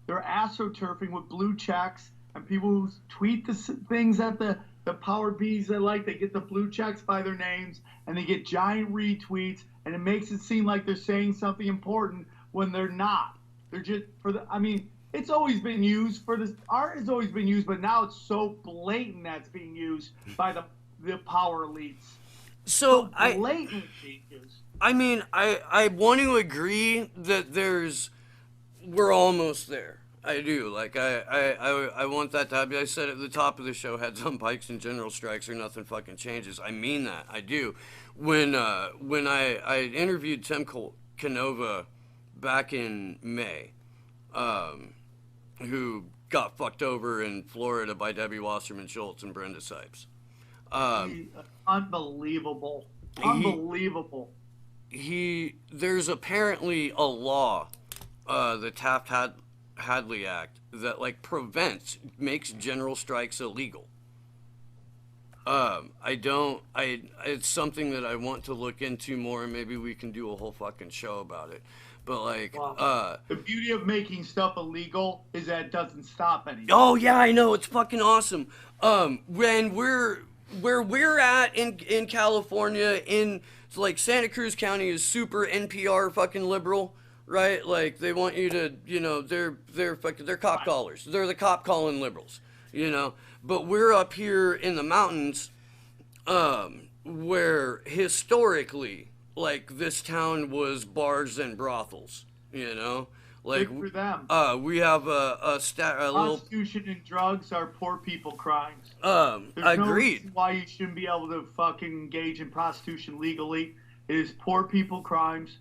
They're astroturfing with blue checks. And people who tweet the things that the power bees they like, they get the blue checks by their names. And they get giant retweets. And it makes it seem like they're saying something important when they're not. They're just it's always been used for this. Art has always been used, but now it's so blatant that it's being used by the power elites. So blatantly used. I mean, I want to agree that we're almost there. I do. Like, I want that to happen. I said at the top of the show, heads on pikes and general strikes or nothing fucking changes. I mean that. I do. When I interviewed Tim Canova back in May, who got fucked over in Florida by Debbie Wasserman Schultz and Brenda Sipes. Unbelievable. There's apparently a law, the Taft-Hadley Act, that like makes general strikes illegal. It's something that I want to look into more, and maybe we can do a whole fucking show about it. But like, the beauty of making stuff illegal is that it doesn't stop anything. Oh yeah, I know, it's fucking awesome. When where we're at in California, in like Santa Cruz County is super NPR fucking liberal, right? Like they want you to, they're cop callers. They're the cop calling liberals, But we're up here in the mountains, where historically, like this town was bars and brothels, Like good for them. We have a little prostitution and drugs are poor people crimes. There's no agreed. reason why you shouldn't be able to fucking engage in prostitution legally. It is poor people crimes.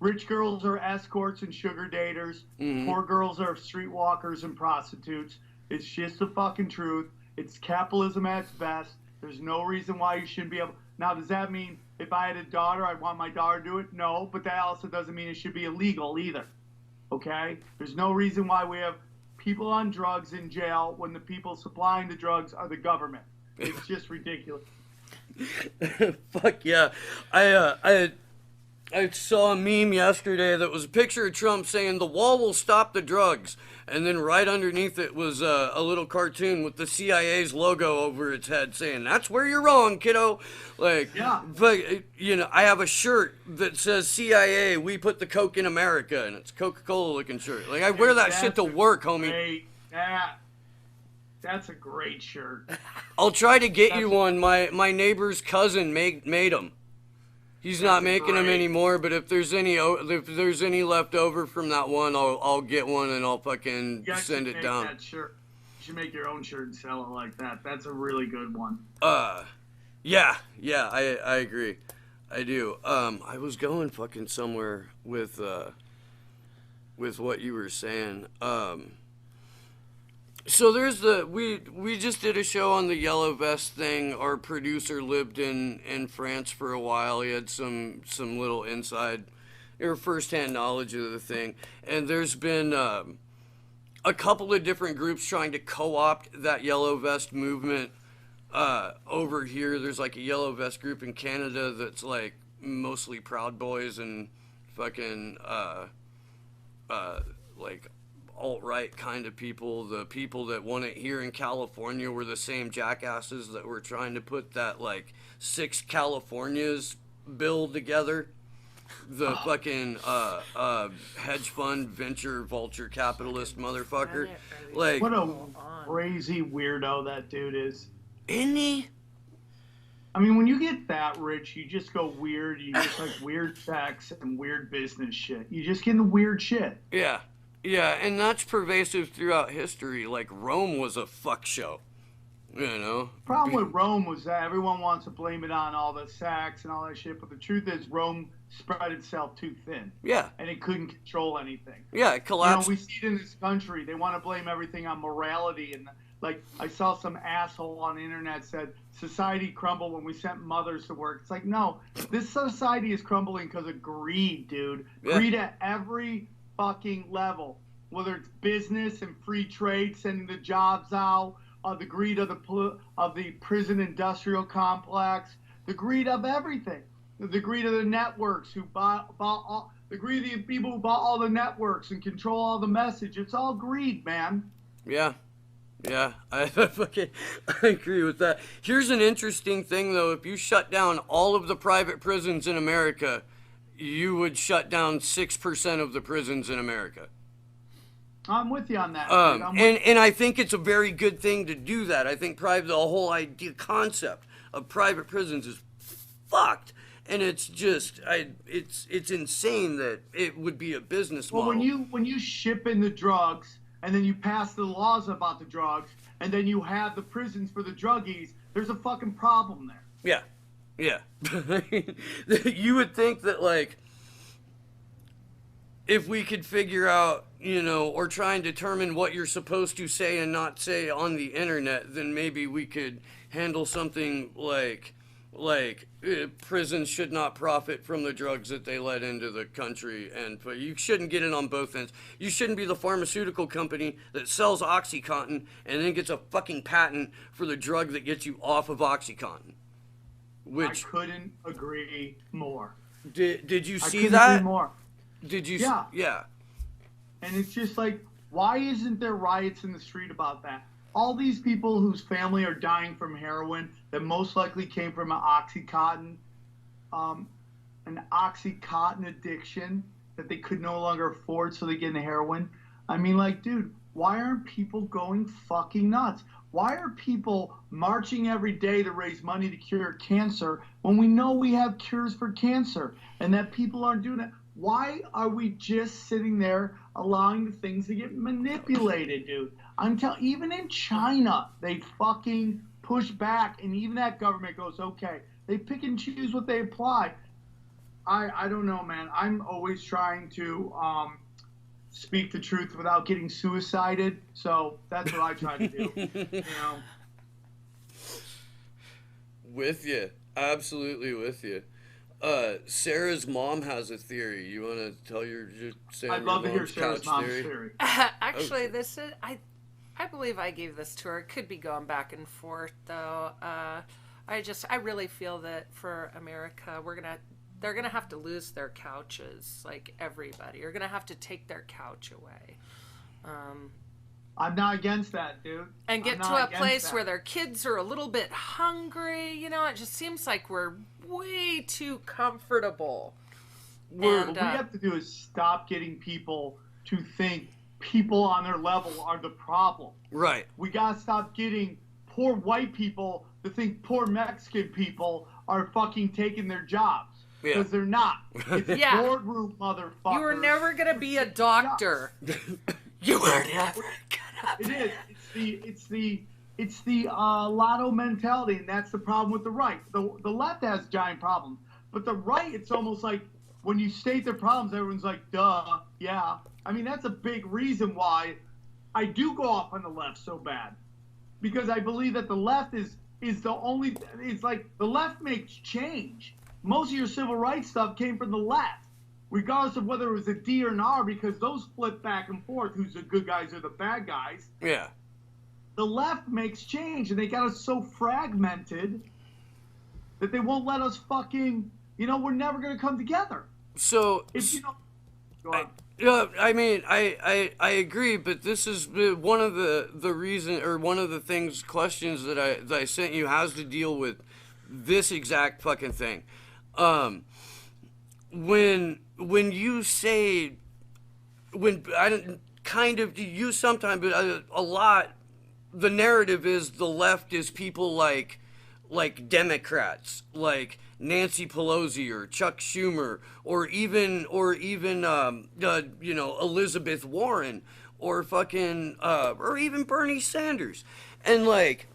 Rich girls are escorts and sugar daters. Mm-hmm. Poor girls are streetwalkers and prostitutes. It's just the fucking truth. It's capitalism at its best. There's no reason why you shouldn't be able. Now, does that mean if I had a daughter, I'd want my daughter to do it? No, but that also doesn't mean it should be illegal either. Okay? There's no reason why we have people on drugs in jail when the people supplying the drugs are the government. It's just ridiculous. Fuck yeah. I saw a meme yesterday that was a picture of Trump saying the wall will stop the drugs, and then right underneath it was a little cartoon with the CIA's logo over its head saying, "That's where you're wrong, kiddo." Like, yeah. But I have a shirt that says CIA, we put the Coke in America, and it's Coca-Cola looking shirt. Like, I wear that shit to work, homie. That's a great shirt. I'll try to get you one. My neighbor's cousin made them. He's not making them anymore, but if there's any left over from that one, I'll get one and I'll fucking send it down. That shirt. You should make your own shirt and sell it like that. That's a really good one. Yeah, I agree. I do. I was going fucking somewhere with what you were saying. So there's we just did a show on the yellow vest thing. Our producer lived in France for a while. He had some little inside or firsthand knowledge of the thing. And there's been a couple of different groups trying to co-opt that yellow vest movement over here. There's like a yellow vest group in Canada that's like mostly Proud Boys and fucking like alt-right kind of people. The people that won it here in California were the same jackasses that were trying to put that like 6 Californias bill together. The fucking hedge fund venture vulture capitalist motherfucker. Like, what a crazy weirdo that dude is. Isn't he? I mean, when you get that rich, you just go weird. You get like weird sex and weird business shit. You just get into weird shit. Yeah. Yeah, and that's pervasive throughout history. Like, Rome was a fuck show, Problem with Rome was that everyone wants to blame it on all the sex and all that shit, but the truth is Rome spread itself too thin. Yeah. And it couldn't control anything. Yeah, it collapsed. We see it in this country. They want to blame everything on morality. And, like, I saw some asshole on the internet said, society crumbled when we sent mothers to work. It's like, no, this society is crumbling because of greed, dude. Yeah. Greed at every fucking level, whether it's business and free trade, sending the jobs out, the greed of the prison industrial complex, the greed of everything, the greed of the networks who bought all, the greed of the people who bought all the networks and control all the message. It's all greed, man. Yeah, I agree with that. Here's an interesting thing, though. If you shut down all of the private prisons in America, you would shut down 6% of the prisons in America. I'm with you on that. And I think it's a very good thing to do that. I think the whole concept of private prisons is fucked. And it's just, it's insane that it would be a business model. Well, when you ship in the drugs, and then you pass the laws about the drugs, and then you have the prisons for the druggies, there's a fucking problem there. Yeah. Yeah. You would think that, like, if we could figure out, or try and determine what you're supposed to say and not say on the internet, then maybe we could handle something like prisons should not profit from the drugs that they let into the country, but you shouldn't get it on both ends. You shouldn't be the pharmaceutical company that sells OxyContin and then gets a fucking patent for the drug that gets you off of OxyContin. Which I couldn't agree more. Did you see I couldn't that? agree more. Did you? Yeah. Yeah. And it's just like, why isn't there riots in the street about that? All these people whose family are dying from heroin that most likely came from an Oxycontin addiction that they could no longer afford, so they get into heroin. I mean, like, dude, why aren't people going fucking nuts? Why are people marching every day to raise money to cure cancer when we know we have cures for cancer and that people aren't doing it? Why are we just sitting there allowing the things to get manipulated, dude? I'm telling, even in China, they fucking push back, and even that government goes, okay. They pick and choose what they apply. I don't know, man. I'm always trying to speak the truth without getting suicided, so that's what I try to do. With you, absolutely with you. Sarah's mom has a theory. You want to tell I'd love to hear Sarah's mom's theory. Actually, this is I believe I gave this to her. It could be going back and forth though. I really feel that for America, they're gonna have to lose their couches, like everybody. You're gonna have to take their couch away. I'm not against that, dude. And get to a place where their kids are a little bit hungry. It just seems like we're way too comfortable. What we have to do is stop getting people to think people on their level are the problem. Right. We gotta stop getting poor white people to think poor Mexican people are fucking taking their jobs. Because they're not. It's boardroom, motherfuckers. You were never gonna be a doctor. You were never gonna be. It is. It's the lotto mentality, and that's the problem with the right. The left has giant problems, but the right, it's almost like when you state their problems, everyone's like, duh, yeah. I mean, that's a big reason why I do go off on the left so bad, because I believe that the left is the only. It's like the left makes change. Most of your civil rights stuff came from the left, regardless of whether it was a D or an R, because those flip back and forth. Who's the good guys or the bad guys? Yeah. The left makes change, and they got us so fragmented that they won't let us fucking. We're never gonna come together. So. Go on. I mean, I agree, but this is one of the reason, or one of the questions that I sent you has to deal with this exact fucking thing. When you say, I don't kind of use sometimes, but a lot, the narrative is the left is people like Democrats, like Nancy Pelosi or Chuck Schumer, or even Elizabeth Warren, or fucking or even Bernie Sanders, and like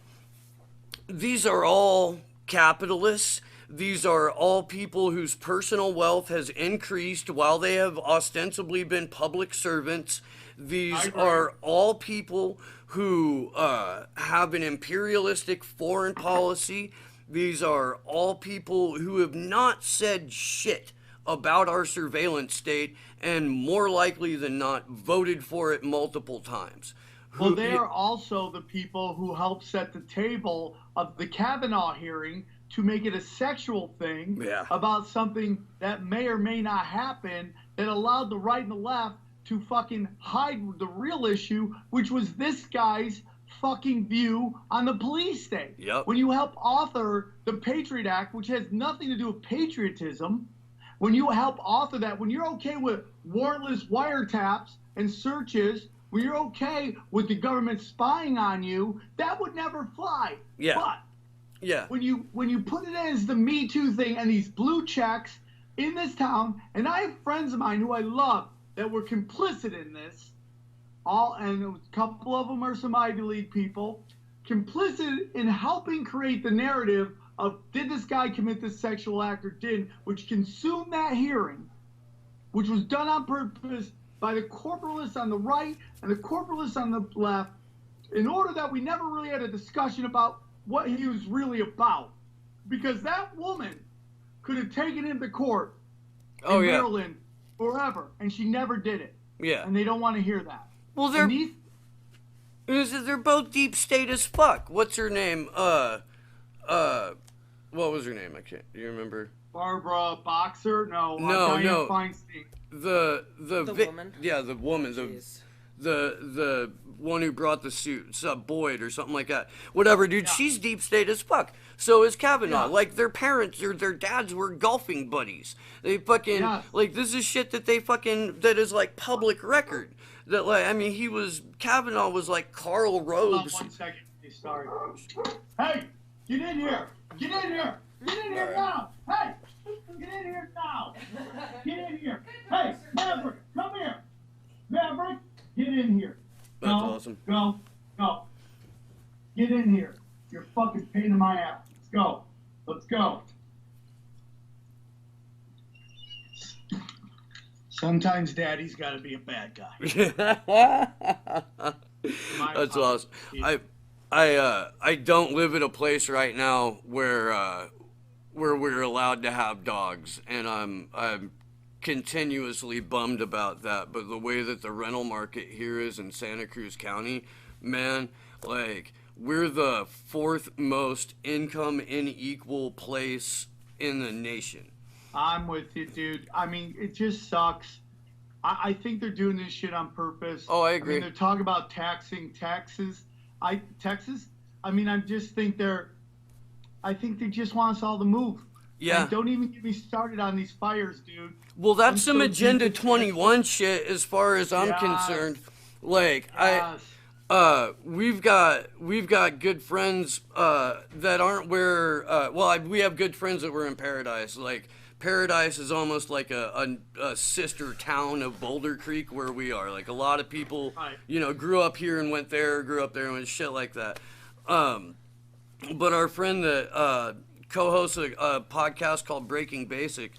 these are all capitalists. These are all people whose personal wealth has increased while they have ostensibly been public servants. These are all people who have an imperialistic foreign policy. These are all people who have not said shit about our surveillance state, and more likely than not voted for it multiple times. Well, they are also the people who helped set the table of the Kavanaugh hearing to make it a sexual thing about something that may or may not happen, that allowed the right and the left to fucking hide the real issue, which was this guy's fucking view on the police state. Yep. When you help author the Patriot Act, which has nothing to do with patriotism, when you help author that, when you're okay with warrantless wiretaps and searches, when you're okay with the government spying on you, that would never fly. Yeah. But when you put it as the Me Too thing and these blue checks in this town, and I have friends of mine who I love that were complicit in this, and a couple of them are some Ivy League people, complicit in helping create the narrative of did this guy commit this sexual act or didn't, which consumed that hearing, which was done on purpose by the corporalists on the right and the corporalists on the left, in order that we never really had a discussion about what he was really about. Because that woman could have taken him to court in Maryland forever, and she never did it. Yeah. And they don't want to hear that. Well, they're both deep state as fuck. What's her name? What was her name? Do you remember? Barbara Boxer? No. No. Feinstein. The woman? Yeah, the woman. The one who brought the suit, Boyd or something like that. Whatever, dude. Yeah. She's deep state as fuck. So is Kavanaugh. Yeah. Like, their parents or their dads were golfing buddies. They fucking, like, this is shit that that is, like, public record. That, like, I mean, Kavanaugh was like Karl Rove. 1 second. Sorry. Hey, get in here. Get in here. Get in here now. Hey, get in here now. Get in here. Hey, Maverick, come here. Maverick, get in here. That's awesome. Go. Get in here. You're a fucking pain in my ass. Let's go. Sometimes daddy's got to be a bad guy. That's awesome. I don't live in a place right now where we're allowed to have dogs, and I'm continuously bummed about that. But the way that the rental market here is in Santa Cruz County, man, like, we're the 4th most income inequal place in the nation. I'm with you, dude. I mean, it just sucks. I think they're doing this shit on purpose. Oh, I agree. I mean, they're talking about taxing Texas. I think they just want us all to move. Yeah. And don't even get me started on these fires, dude. Well, that's some Agenda 21 shit as far as I'm concerned. Like, we've got good friends that aren't where we have good friends that were in Paradise. Like, Paradise is almost like a sister town of Boulder Creek where we are. Like, a lot of people, grew up here and went there, grew up there and went shit like that. But our friend that co-hosts a podcast called Breaking Basic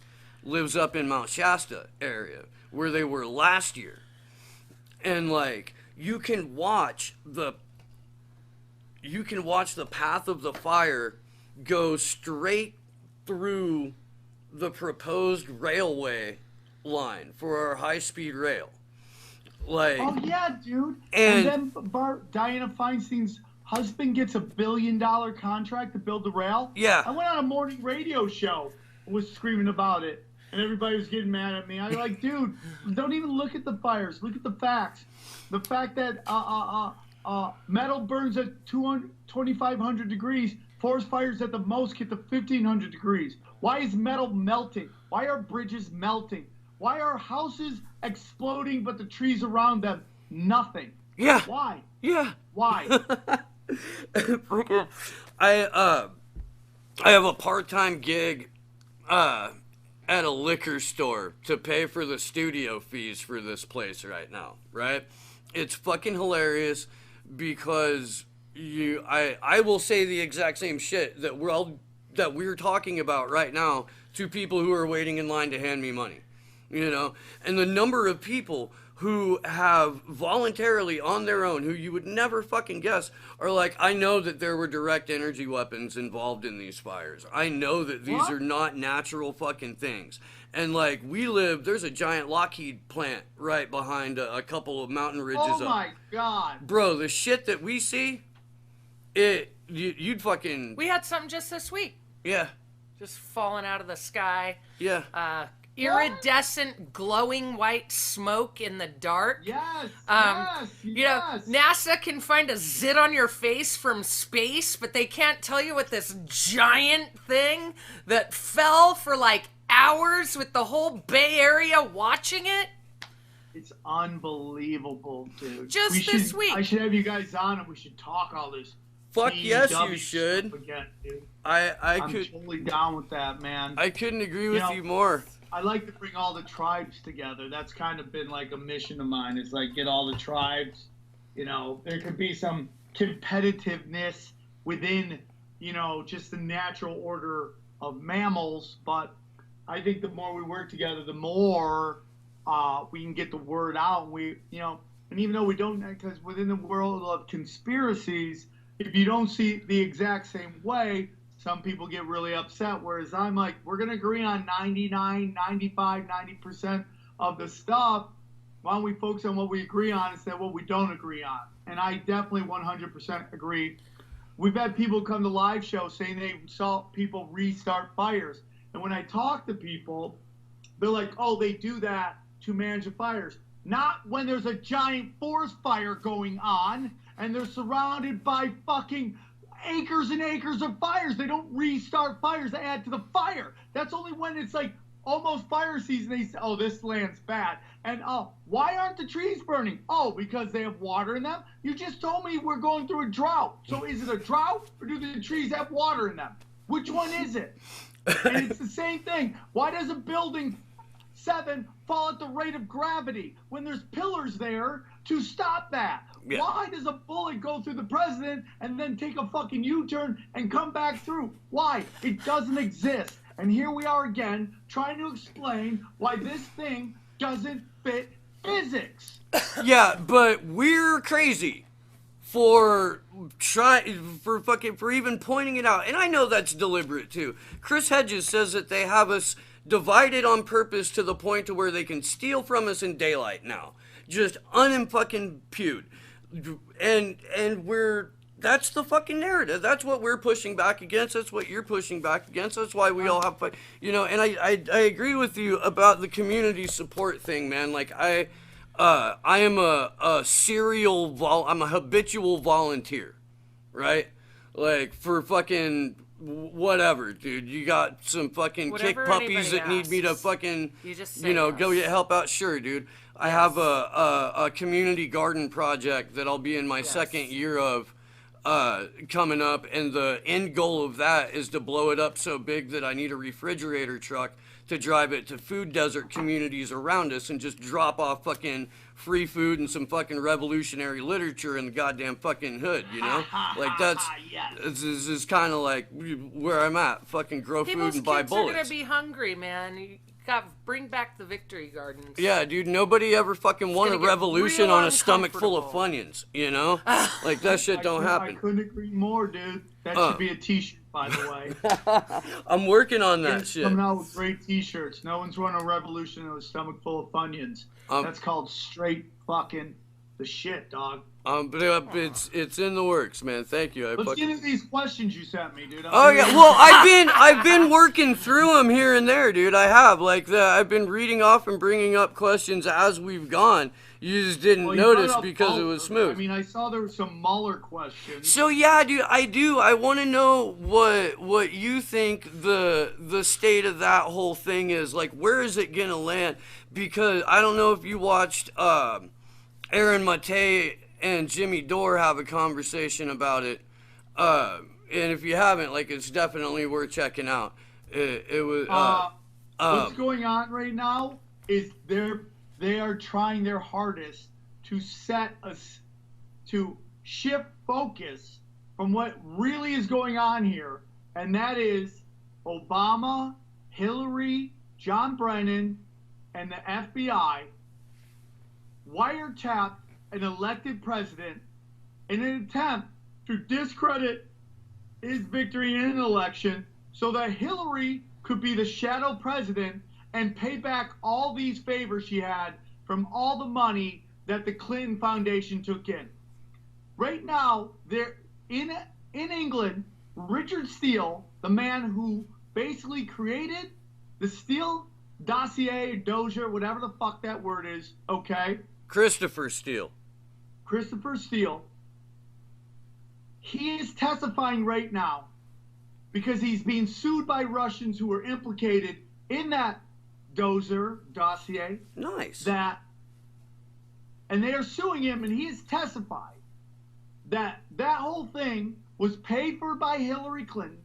lives up in Mount Shasta area where they were last year. And, like, you can watch the path of the fire go straight through the proposed railway line for our high-speed rail. Like, oh yeah, dude. And then Diana Feinstein's husband gets $1 billion contract to build the rail. Yeah. I went on a morning radio show and was screaming about it, and everybody was getting mad at me. I was like, dude, don't even look at the fires. Look at the facts. The fact that metal burns at 2,500 degrees. Forest fires at the most get to 1,500 degrees. Why is metal melting? Why are bridges melting? Why are houses exploding but the trees around them nothing? Yeah. Why? Yeah. Why? I have a part-time gig at a liquor store to pay for the studio fees for this place right now, right? It's fucking hilarious because I will say the exact same shit that we're talking about right now to people who are waiting in line to hand me money, and the number of people who have voluntarily on their own, who you would never fucking guess, are like, I know that there were direct energy weapons involved in these fires. I know that these are not natural fucking things. And, like, there's a giant Lockheed plant right behind a couple of mountain ridges up. Oh my God. Bro, the shit that we see, you'd fucking... We had something just this week. Yeah. Just falling out of the sky. Yeah. Iridescent, glowing white smoke in the dark. Yes, NASA can find a zit on your face from space, but they can't tell you what this giant thing that fell for like hours with the whole Bay Area watching it. It's unbelievable, dude. This week. I should have you guys on and we should talk all this. Fuck yes, you should. Again, dude. I'm totally down with that, man. I couldn't agree with you more. I like to bring all the tribes together. That's kind of been like a mission of mine. It's like get all the tribes. There could be some competitiveness within, just the natural order of mammals. But I think the more we work together, the more we can get the word out. And even though we don't, because within the world of conspiracies, if you don't see the exact same way, some people get really upset. Whereas I'm like, we're going to agree on 99, 95, 90% of the stuff. Why don't we focus on what we agree on instead of what we don't agree on? And I definitely 100% agree. We've had people come to live shows saying they saw people restart fires. And when I talk to people, they're like, oh, they do that to manage the fires. Not when there's a giant forest fire going on and they're surrounded by fucking acres and acres of fires. They don't restart fires to add to the fire. That's only when it's like almost fire season. They say, oh, this land's bad. And why aren't the trees burning? Oh, because they have water in them? You just told me we're going through a drought. So is it a drought or do the trees have water in them? Which one is it? And it's the same thing. Why does a building 7 fall at the rate of gravity when there's pillars there to stop that? Yeah. Why does a bullet go through the president and then take a fucking U-turn and come back through? Why? It doesn't exist. And here we are again trying to explain why this thing doesn't fit physics. Yeah, but we're crazy for even pointing it out. And I know that's deliberate too. Chris Hedges says that they have us divided on purpose to the point to where they can steal from us in daylight now. Just unfucking pewed. And that's the fucking narrative. That's what we're pushing back against. That's what you're pushing back against. That's why we all have, and I agree with you about the community support thing, man. Like I am I'm a habitual volunteer, right? Like for fucking whatever, dude. You got some fucking Whatever kick puppies that need me to fucking, go get help out. Sure, dude. I have a community garden project that I'll be in my second year of coming up, and the end goal of that is to blow it up so big that I need a refrigerator truck to drive it to food desert communities around us and just drop off fucking free food and some fucking revolutionary literature in the goddamn fucking hood, Like this is kind of like where I'm at. Fucking grow food and buy bullets. People's kids are gonna be hungry, man. You gotta bring back the victory gardens. Yeah, dude. Nobody ever fucking won a revolution on a stomach full of Funyuns, Like that shit don't happen. I couldn't agree more, dude. That should be a T-shirt, by the way. I'm working on that shit. Coming out with great T-shirts. No one's run a revolution on a stomach full of Funyuns. That's called straight fucking the shit, dog. But it's in the works, man. Thank you. Let's get into these questions you sent me, dude. Well, I've been working through them here and there, dude. I have I've been reading off and bringing up questions as we've gone. You just didn't notice because it was smooth. I mean, I saw there were some Mueller questions. So yeah, dude, I do. I want to know what you think the state of that whole thing is. Like, where is it gonna land? Because I don't know if you watched Aaron Mate and Jimmy Dore have a conversation about it. And if you haven't, it's definitely worth checking out. It was. What's going on right now is they are trying their hardest to shift focus from what really is going on here, and that is Obama, Hillary, John Brennan, and the FBI wiretap an elected president in an attempt to discredit his victory in an election so that Hillary could be the shadow president and pay back all these favors she had from all the money that the Clinton Foundation took in. Right now, they're in England, Richard Steele, the man who basically created the Steele dossier, dossier, whatever the fuck that word is, okay? Christopher Steele. He is testifying right now because he's being sued by Russians who were implicated in that dossier. Nice. And they are suing him, and he has testified that whole thing was paid for by Hillary Clinton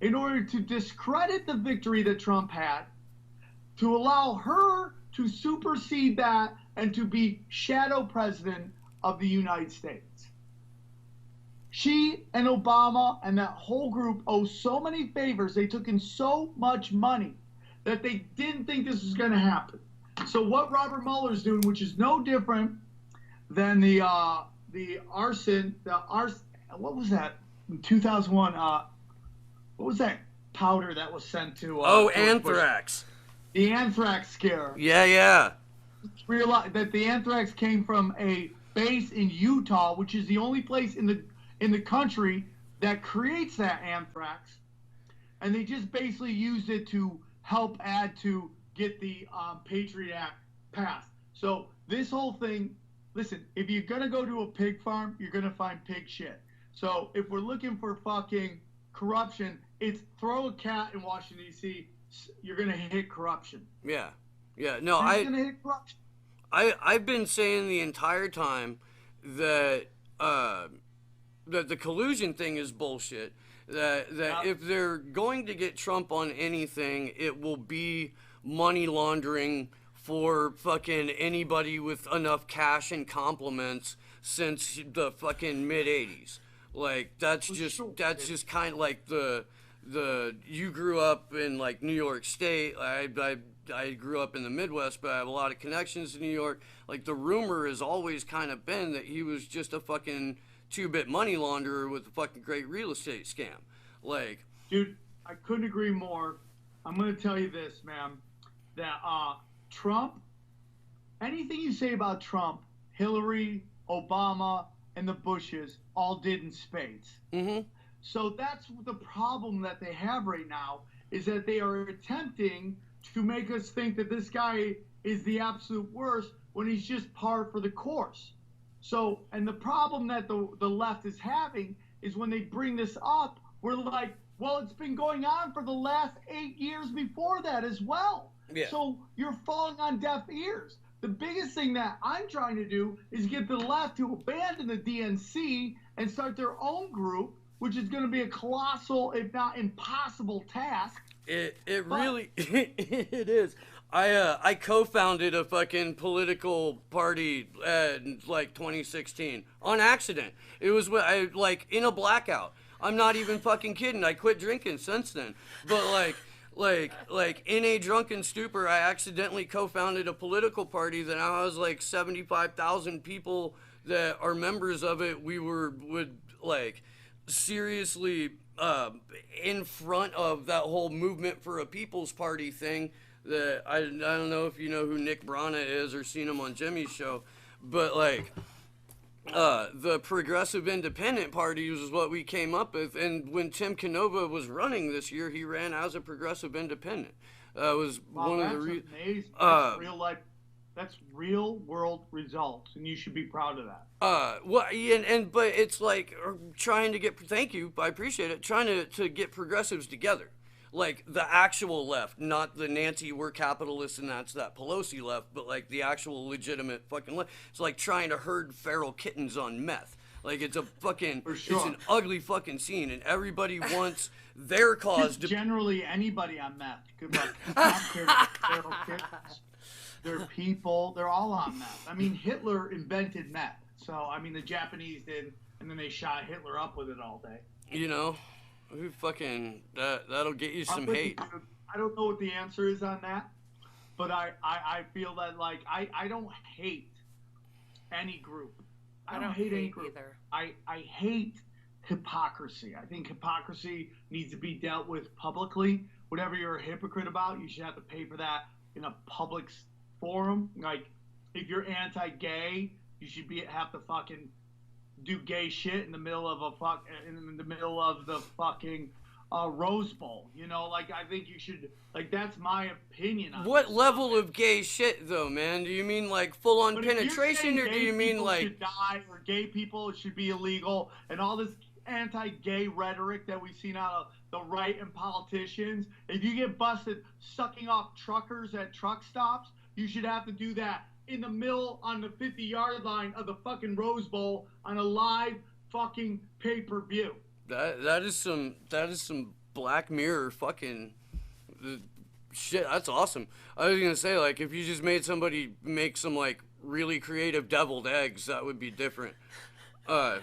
in order to discredit the victory that Trump had, to allow her to supersede that and to be shadow president of the United States. She and Obama and that whole group owe so many favors. They took in so much money that they didn't think this was going to happen. So what Robert Mueller's doing, which is no different than the arson, what was that in 2001? What was that powder that was sent to? Anthrax. Bush? The anthrax scare. Yeah. Realize that the anthrax came from a base in Utah, which is the only place in the country that creates that anthrax, and they just basically used it to help add to get the Patriot Act passed. So this whole thing, listen, if you're gonna go to a pig farm, you're gonna find pig shit. So if we're looking for fucking corruption, it's throw a cat in Washington D.C., you're gonna hit corruption. Yeah. No, You're gonna hit corruption. I've been saying the entire time that that the collusion thing is bullshit. That if they're going to get Trump on anything, it will be money laundering for fucking anybody with enough cash and compliments since the fucking mid '80s. Like that's just kind of like the you grew up in like New York State. I grew up in the Midwest, but I have a lot of connections to New York. Like the rumor has always kind of been that he was just a fucking 2-bit money launderer with a fucking great real estate scam. Like, dude, I couldn't agree more. I'm gonna tell you this, man, that Trump, anything you say about Trump, Hillary, Obama, and the Bushes all did in spades. mm-hmm. So that's the problem that they have right now, is that they are attempting to make us think that this guy is the absolute worst when he's just par for the course. So, and the problem that the left is having is when they bring this up, we're like, well, it's been going on for the last 8 years before that as well. Yeah. So you're falling on deaf ears. The biggest thing that I'm trying to do is get the left to abandon the DNC and start their own group, which is going to be a colossal, if not impossible, task. It really it is. I co-founded a fucking political party in like 2016 on accident. It was like in a blackout. I'm not even fucking kidding. I quit drinking since then. But like in a drunken stupor, I accidentally co-founded a political party that now has like 75,000 people that are members of it. We would like seriously in front of that whole movement for a People's Party thing that I don't know if you know who Nick Brana is or seen him on Jimmy's show, but like the Progressive Independent Party was what we came up with, and when Tim Canova was running this year, he ran as a Progressive Independent. Was one of the reasons. Amazing. That's real life. That's real world results, and you should be proud of that. Well, but it's like trying to get. Thank you, I appreciate it. Trying to get progressives together, like the actual left, not the Nancy we're capitalists and that's that Pelosi left, but like the actual legitimate fucking left. It's like trying to herd feral kittens on meth. Like it's a fucking, sure. It's an ugly fucking scene, and everybody wants their cause to. Generally, anybody on meth. Good luck. Not feral kittens. They're people. They're all on meth. I mean, Hitler invented meth. So, I mean, the Japanese did, and then they shot Hitler up with it all day. You know, who fucking that'll get you some hate. I don't know what the answer is on that, but I feel that like I don't hate any group. I don't hate any group either. I hate hypocrisy. I think hypocrisy needs to be dealt with publicly. Whatever you're a hypocrite about, you should have to pay for that in a public forum. Like, if you're anti-gay, you should have to fucking do gay shit in the middle of the fucking Rose Bowl. You know, like, I think you should, like, that's my opinion on what level of gay shit though, man? Do you mean like full on penetration, or do you mean like should die, or gay people should be illegal, and all this anti-gay rhetoric that we've seen out of the right and politicians? If you get busted sucking off truckers at truck stops, you should have to do that in the middle on the 50-yard line of the fucking Rose Bowl on a live fucking pay-per-view. That is some Black Mirror fucking shit. That's awesome. I was gonna say, like, if you just made somebody make some like really creative deviled eggs, that would be different. I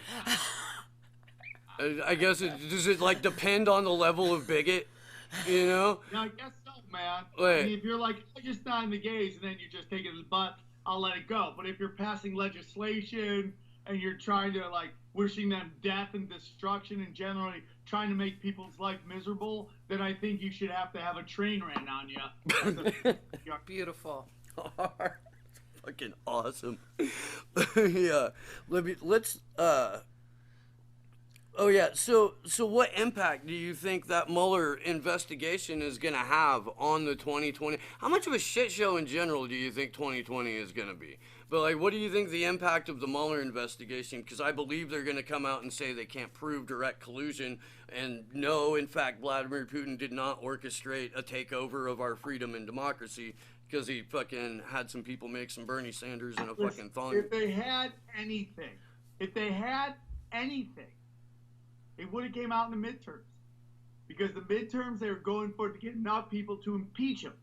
guess does it like depend on the level of bigot, you know? Yeah, I guess so, man. Wait. I mean, if you're like, I'm just not in the gays, and then you just take it as butt, I'll let it go. But if you're passing legislation and you're trying to, like, wishing them death and destruction and generally trying to make people's life miserable, then I think you should have to have a train ran on you. Beautiful. Fucking awesome. Yeah. Let's oh yeah, so what impact do you think that Mueller investigation is going to have on the 2020? How much of a shit show in general do you think 2020 is going to be? But like, what do you think the impact of the Mueller investigation? Because I believe they're going to come out and say they can't prove direct collusion, and no, in fact, Vladimir Putin did not orchestrate a takeover of our freedom and democracy because he fucking had some people make some Bernie Sanders in a fucking thong. If they had anything, it would have came out in the midterms, because the midterms they were going for it to get enough people to impeach him.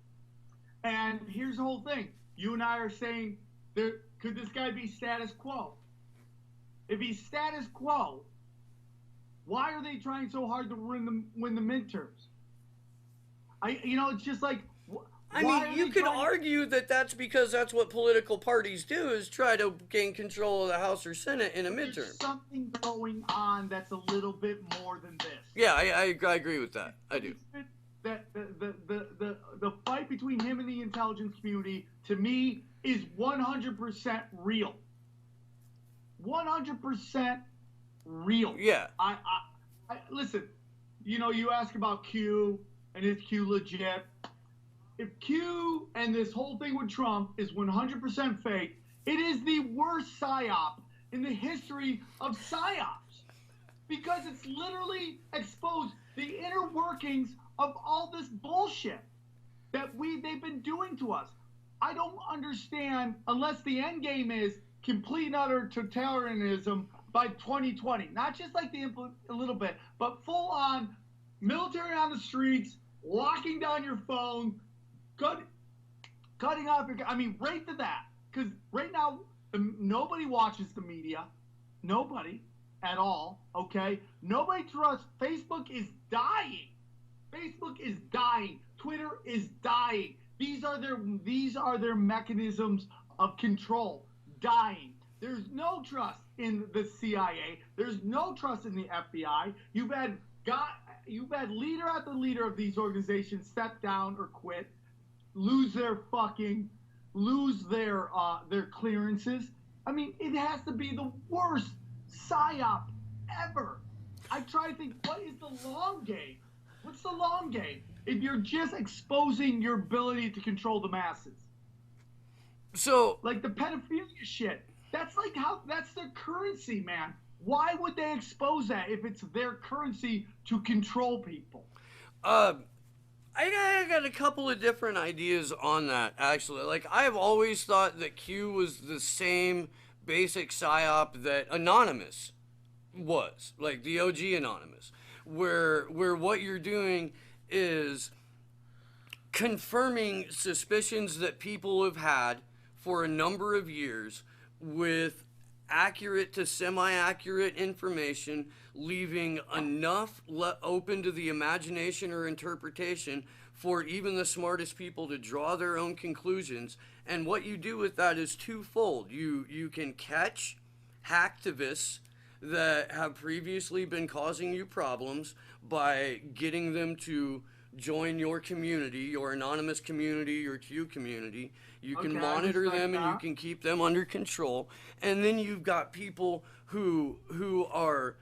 And here's the whole thing: you and I are saying, could this guy be status quo? If he's status quo, why are they trying so hard to win the midterms? It's just like. I mean, you could argue that that's because that's what political parties do, is try to gain control of the House or Senate in a midterm. There's something going on that's a little bit more than this. Yeah, I agree with that. I do. The fight between him and the intelligence community, to me, is 100% real. 100% real. Yeah. I listen. You ask about Q and is Q legit? If Q and this whole thing with Trump is 100% fake, it is the worst psyop in the history of psyops, because it's literally exposed the inner workings of all this bullshit that they've been doing to us. I don't understand, unless the end game is complete and utter totalitarianism by 2020, not just like a little bit, but full on military on the streets, locking down your phone, cutting off your. I mean, right to that, because right now nobody watches the media, nobody at all. Okay, nobody trusts. Facebook is dying. Facebook is dying. Twitter is dying. These are their mechanisms of control. Dying. There's no trust in the CIA. There's no trust in the FBI. You've had leader after leader of these organizations step down or quit, lose their clearances. I mean, it has to be the worst psyop ever. I try to think, what is the long game? What's the long game if you're just exposing your ability to control the masses? So, like the pedophilia shit, that's their currency, man. Why would they expose that if it's their currency to control people? I got a couple of different ideas on that, actually. Like, I've always thought that Q was the same basic psyop that Anonymous was, like the OG Anonymous, where what you're doing is confirming suspicions that people have had for a number of years with accurate to semi-accurate information, leaving enough open to the imagination or interpretation for even the smartest people to draw their own conclusions. And what you do with that is twofold. You can catch hacktivists that have previously been causing you problems by getting them to join your community, your anonymous community, your Q community. You can monitor them and you can keep them under control. And then you've got people who are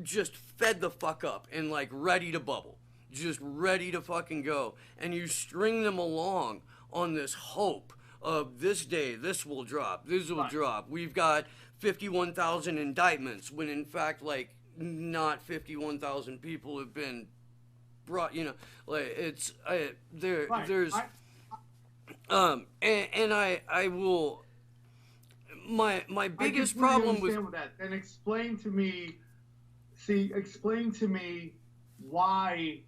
just fed the fuck up and like ready to bubble, just ready to fucking go. And you string them along on this hope of this day, this will drop, this will drop. We've got 51,000 indictments when in fact, like, not 51,000 people have been brought, like, it's, there's, and I will, my biggest problem with that, and explain to me why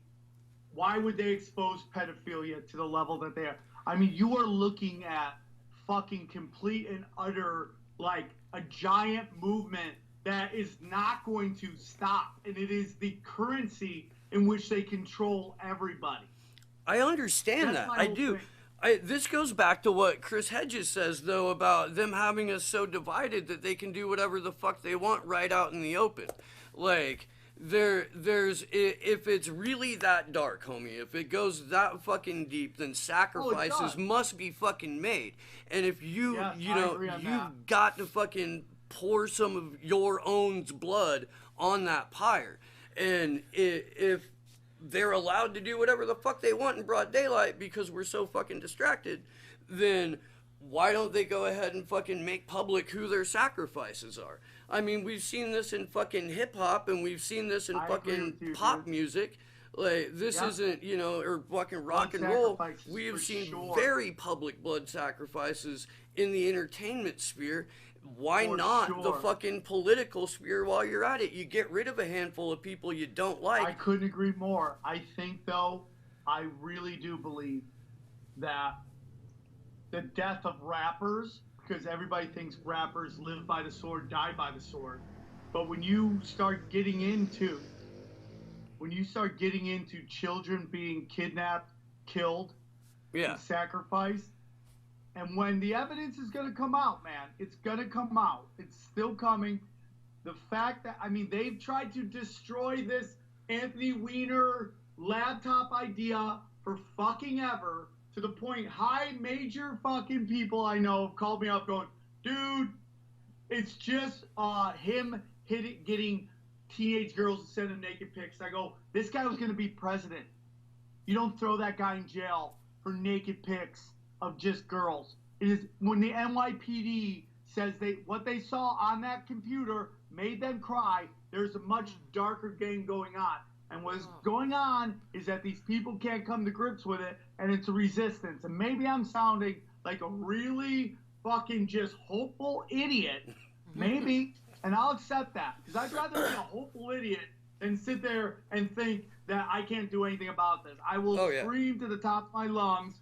would they expose pedophilia to the level that they are? I mean, you are looking at fucking complete and utter, like, a giant movement that is not going to stop, and it is the currency in which they control everybody. I understand That's that. my I whole do. thing. This goes back to what Chris Hedges says, though, about them having us so divided that they can do whatever the fuck they want right out in the open. Like, if it's really that dark, homie, if it goes that fucking deep, then sacrifices must be fucking made. And if you you've got to fucking pour some of your own blood on that pyre. And if they're allowed to do whatever the fuck they want in broad daylight because we're so fucking distracted, then why don't they go ahead and fucking make public who their sacrifices are? I mean, we've seen this in fucking hip-hop, and we've seen this in fucking pop music. Like, this isn't, or fucking rock and roll. We have seen very public blood sacrifices in the entertainment sphere. Why not the fucking political sphere while you're at it? You get rid of a handful of people you don't like. I couldn't agree more. I think, though, I really do believe that the death of rappers, because everybody thinks rappers live by the sword, die by the sword. But when you start getting into children being kidnapped, killed, and sacrificed, and when the evidence is going to come out, man, it's going to come out. It's still coming. The fact that, they've tried to destroy this Anthony Weiner laptop idea for fucking ever, to the point major fucking people I know have called me up going, dude, it's just him getting teenage girls to send him naked pics. I go, this guy was going to be president. You don't throw that guy in jail for naked pics of just girls. It is when the NYPD says what they saw on that computer made them cry, there's a much darker game going on. And what's going on is that these people can't come to grips with it, and it's a resistance. And maybe I'm sounding like a really fucking just hopeful idiot. Maybe. And I'll accept that. Because I'd rather be a hopeful idiot than sit there and think that I can't do anything about this. I will scream to the top of my lungs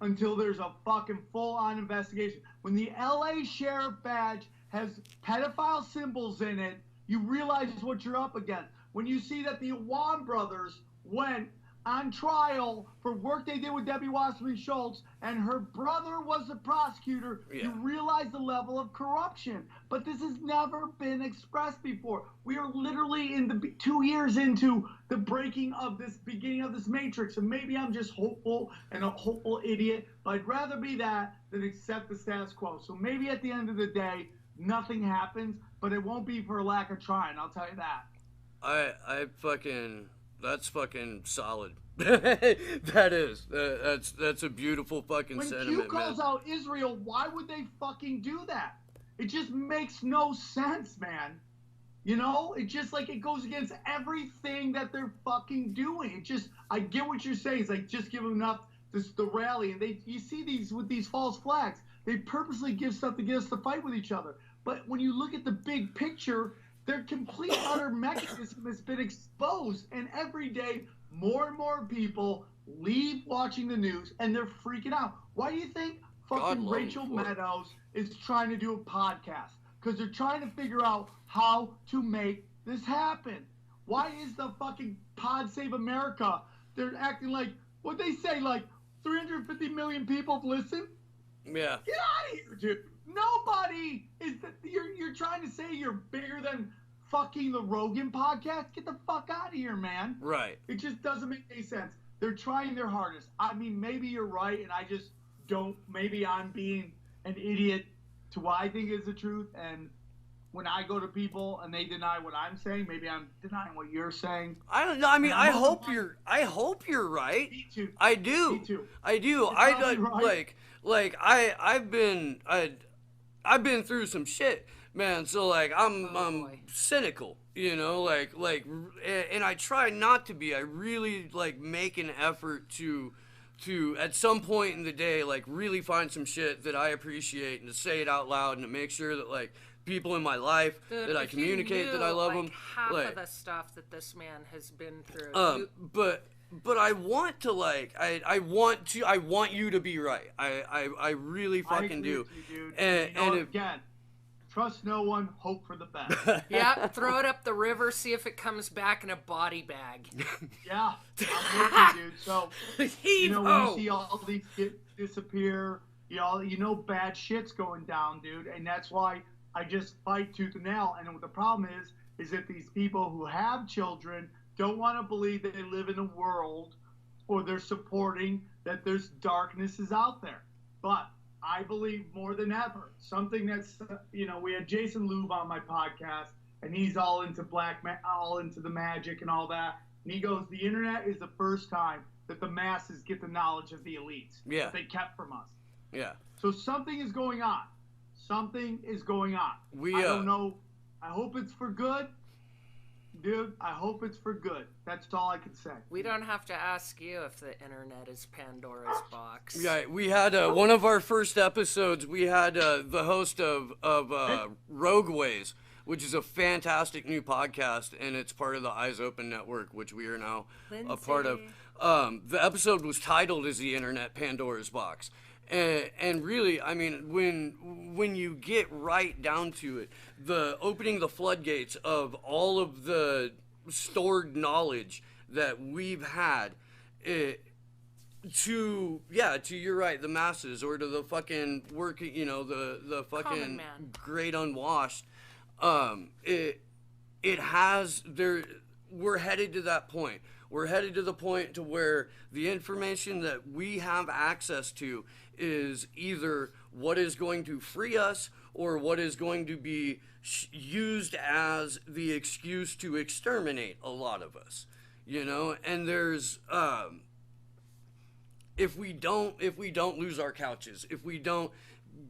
until there's a fucking full-on investigation. When the LA Sheriff badge has pedophile symbols in it, you realize what you're up against. When you see that the Awan brothers went on trial for work they did with Debbie Wasserman Schultz, and her brother was the prosecutor, you realize the level of corruption. But this has never been expressed before. We are literally in the 2 years into the beginning of this matrix, and maybe I'm just hopeful and a hopeful idiot, but I'd rather be that than accept the status quo. So maybe at the end of the day, nothing happens, but it won't be for lack of trying, I'll tell you that. That's fucking solid. That is. That's a beautiful fucking sentiment, man. When Q calls out Israel, why would they fucking do that? It just makes no sense, man. It just it goes against everything that they're fucking doing. I get what you're saying. It's like, just give them enough to rally. And you see these with these false flags. They purposely give stuff to get us to fight with each other. But when you look at the big picture, their complete utter mechanism has been exposed, and every day more and more people leave watching the news and they're freaking out. Why do you think fucking Rachel Maddow is trying to do a podcast? Because they're trying to figure out how to make this happen. Why is the fucking Pod Save America, they're acting like, what they say, 350 million people have listened? Yeah. Get out of here, dude. Nobody is you're trying to say you're bigger than fucking the Rogan podcast? Get the fuck out of here, man. Right. It just doesn't make any sense. They're trying their hardest. Maybe you're right, and I just don't.Maybe I'm being an idiot to what I think is the truth. And when I go to people and they deny what I'm saying, maybe I'm denying what you're saying. I don't know. I hope you're right. Me too. I do. Me too. I do. I've been through some shit, man. So I'm cynical, and I try not to be. I really make an effort to at some point in the day really find some shit that I appreciate and to say it out loud and to make sure that people in my life that I communicate that I love them. Half of the stuff that this man has been through. But I want to I want you to be right. I really fucking do. With you, dude. And if, again, Trust no one, hope for the best. Yeah, throw it up the river, see if it comes back in a body bag. Yeah, I'm with you, dude. So, when Heave-ho! you see all these kids disappear, you know bad shit's going down, dude. And that's why I just fight tooth and nail. And what the problem is that these people who have children don't want to believe that they live in a world, or they're supporting that there's darkness is out there. But I believe more than ever, something that's, we had Jason Lube on my podcast, and he's all into all into the magic and all that. And he goes, the internet is the first time that the masses get the knowledge of the elites that they kept from us. Yeah. So something is going on. Something is going on. I don't know. I hope it's for good. Dude, I hope it's for good. That's all I can say. We don't have to ask you if the internet is Pandora's box. Yeah, we had one of our first episodes. We had the host of Rogueways, which is a fantastic new podcast, and it's part of the Eyes Open Network, which we are now a part of. The episode was titled "Is the Internet Pandora's Box?" And really, I mean, when you get right down to it, the opening the floodgates of all of the stored knowledge that we've had, to you're right, the masses, or to the fucking working, the fucking great unwashed, it has there. We're headed to that point. We're headed to the point to where the information that we have access to is either what is going to free us or what is going to be used as the excuse to exterminate a lot of us, and there's if we don't lose our couches, if we don't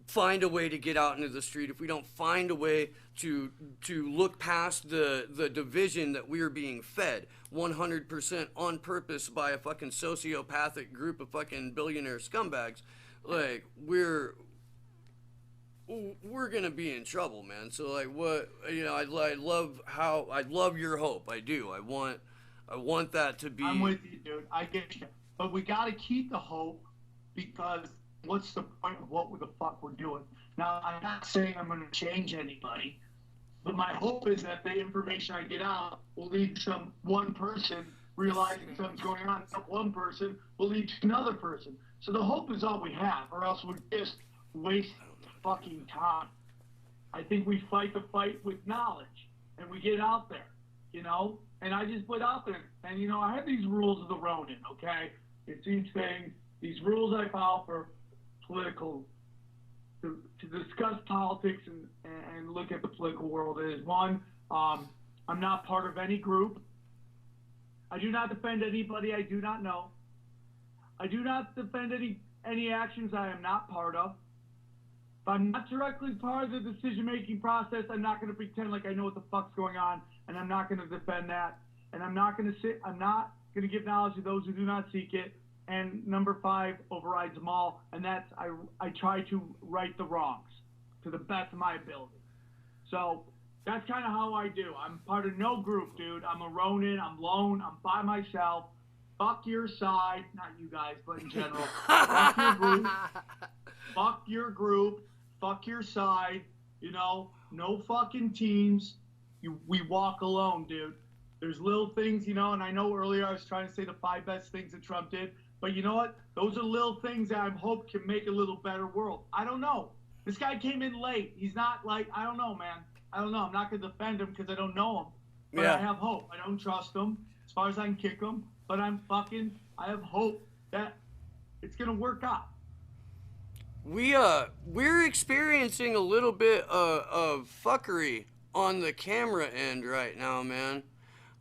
find a way to get out into the street, if we don't find a way to look past the division that we're being fed 100% on purpose by a fucking sociopathic group of fucking billionaire scumbags, like we're gonna be in trouble, man. So like, what, I love your hope. I do. I want that to be. I'm with you, dude. I get you, but we got to keep the hope, because what's the point of what the fuck we're doing? Now, I'm not saying I'm going to change anybody, but my hope is that the information I get out will lead to one person realizing something's going on. That one person will lead to another person. So the hope is all we have, or else we're just wasting fucking time. I think we fight the fight with knowledge, and we get out there, and I just put out there, and I have these rules of the Ronin, okay? It's each thing, these rules I follow for political, to discuss politics and look at the political world is: one, I'm not part of any group. I do not defend anybody I do not know. I do not defend any actions I am not part of. If I'm not directly part of the decision-making process, I'm not going to pretend like I know what the fuck's going on, and I'm not going to defend that. And I'm not going to give knowledge to those who do not seek it. And number 5 overrides them all, and that's I try to right the wrongs to the best of my ability. So that's kind of how I do. I'm part of no group, dude. I'm a Ronin. I'm lone. I'm by myself. Fuck your side. Not you guys, but in general. Fuck your group. Fuck your group. Fuck your side. No fucking teams. We walk alone, dude. There's little things, and I know earlier I was trying to say the 5 best things that Trump did. But you know what? Those are little things that I hope can make a little better world. I don't know. This guy came in late. He's not like, I don't know, man. I don't know. I'm not going to defend him because I don't know him. But I have hope. I don't trust him as far as I can kick him. But I have hope that it's going to work out. We're experiencing a little bit of fuckery on the camera end right now, man.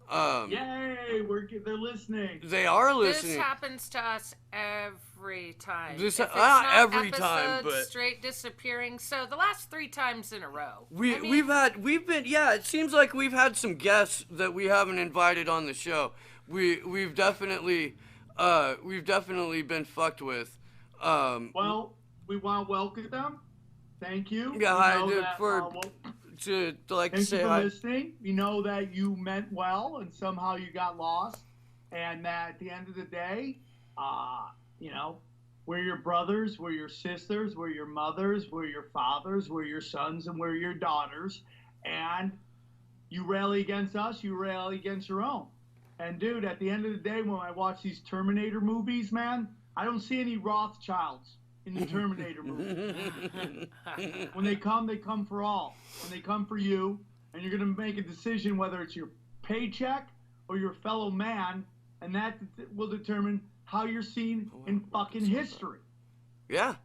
Yay! They're listening. They are listening. This happens to us every time. Not every time, but straight disappearing. So the last 3 times in a row. It seems like we've had some guests that we haven't invited on the show. We've definitely been fucked with. Well, we want to welcome them. Thank you. Yeah, I did to like to say hi. Thank you for listening. We know that you meant well, and somehow you got lost, and that at the end of the day, We're your brothers, we're your sisters, we're your mothers, we're your fathers, we're your sons, and we're your daughters. And you rally against us, you rally against your own. And dude, at the end of the day, when I watch these Terminator movies, man, I don't see any Rothschilds in the Terminator movies. When they come for all. And they come for you, and you're going to make a decision whether it's your paycheck or your fellow man, and that will determine how you're seen in fucking history. Yeah.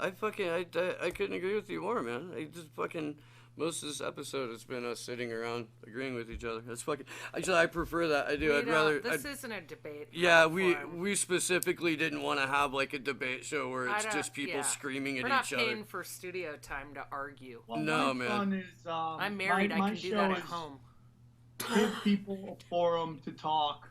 I couldn't agree with you more, man. I just fucking... Most of this episode has been us sitting around agreeing with each other. That's fucking... Actually, I prefer that. I do. I'd rather... This isn't a debate. Yeah, we specifically didn't want to have like a debate show where it's just people screaming at each other. We're not paying for studio time to argue. Well, no, my man. fun is, I'm married. I can do that at home. Give people a forum to talk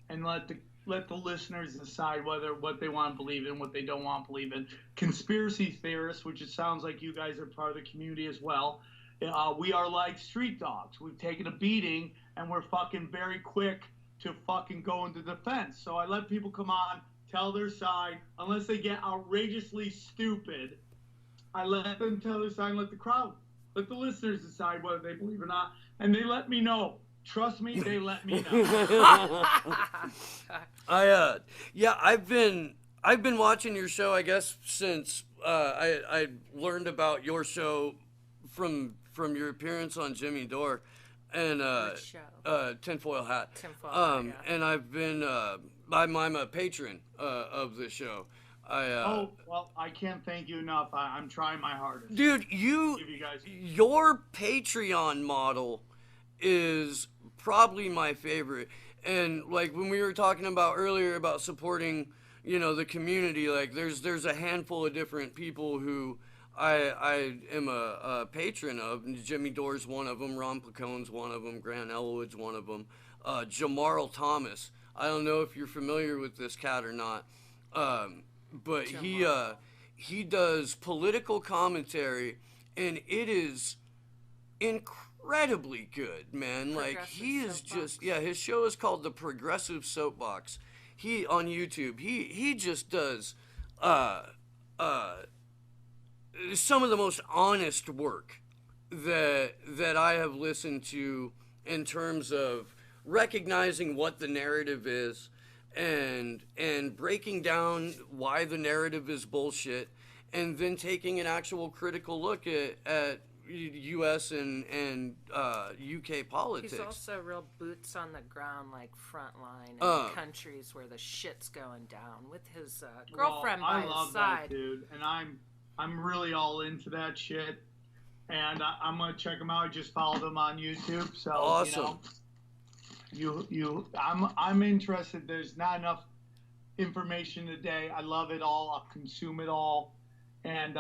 and let the listeners decide what they want to believe in, what they don't want to believe in. Conspiracy theorists, which it sounds like you guys are part of the community as well. We are like street dogs. We've taken a beating, and we're fucking very quick to fucking go into defense. So I let people come on, tell their side, unless they get outrageously stupid. I let them tell their side and let the listeners decide whether they believe or not, and they let me know. Trust me, they let me know. I've been watching your show, I guess, since I learned about your show from your appearance on Jimmy Dore and Tinfoil Hat. And I've been I'm a patron of the show. I can't thank you enough. I'm trying my hardest. Dude, your Patreon model is probably my favorite. And like when we were talking about earlier about supporting, the community, like there's a handful of different people who I am a patron of. Jimmy Dore's one of them, Ron Placone's one of them, Grant Elwood's one of them, Jamarl Thomas. I don't know if you're familiar with this cat or not, but he does political commentary, and it is incredibly good, man. Like he is just his show is called The Progressive Soapbox. He on YouTube. He just does some of the most honest work that I have listened to in terms of recognizing what the narrative is and breaking down why the narrative is bullshit, and then taking an actual critical look at U.S. and U.K. politics. He's also real boots on the ground, like frontline in countries where the shit's going down with his girlfriend by his side. I love that dude, and I'm really all into that shit, and I'm gonna check him out. I just followed him on YouTube, so awesome. I'm interested. There's not enough information today. I love it all. I'll consume it all. And,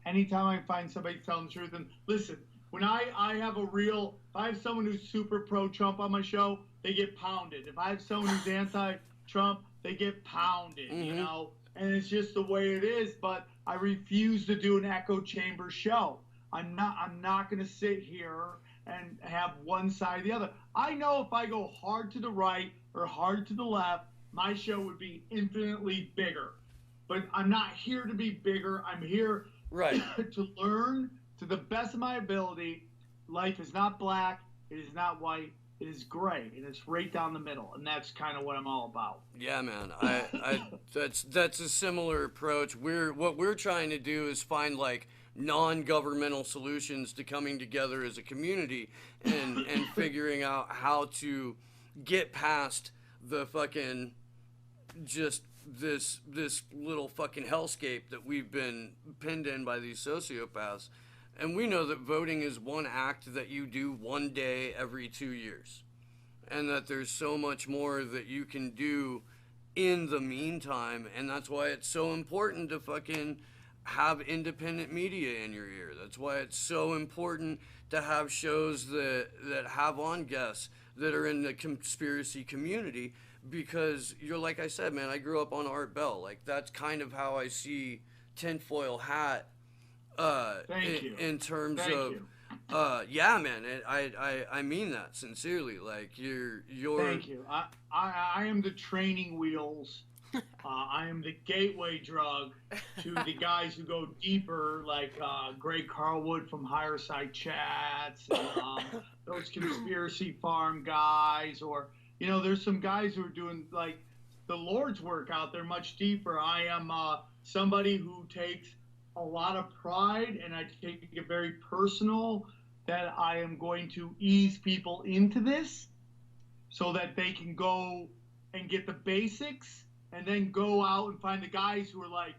anytime I find somebody telling the truth, and listen, when I have if I have someone who's super pro-Trump on my show, they get pounded. If I have someone who's anti-Trump, they get pounded, and it's just the way it is. But I refuse to do an echo chamber show. I'm not going to sit here and have one side or the other. I know if I go hard to the right or hard to the left, my show would be infinitely bigger. But I'm not here to be bigger. I'm here to learn to the best of my ability. Life is not black. It is not white. It is gray, and it's right down the middle. And that's kind of what I'm all about. Yeah, man. That's a similar approach. What we're trying to do is find like non-governmental solutions to coming together as a community and figuring out how to get past the fucking just this little fucking hellscape that we've been pinned in by these sociopaths. And we know that voting is one act that you do one day every 2 years, and that there's so much more that you can do in the meantime. And that's why it's so important to fucking have independent media in your ear. That's why it's so important to have shows that have on guests that are in the conspiracy community. Because you're like I said, man, I grew up on Art Bell. Like that's kind of how I see Tinfoil Hat. In terms of, yeah, man, I mean that sincerely. Like you're. Thank you. I am the training wheels I am the gateway drug to the guys who go deeper, like Greg Carlwood from Higher Side Chats, and those conspiracy farm guys, or there's some guys who are doing like the Lord's work out there much deeper. I am somebody who takes a lot of pride, and I take it very personal that I am going to ease people into this so that they can go and get the basics and then go out and find the guys who are like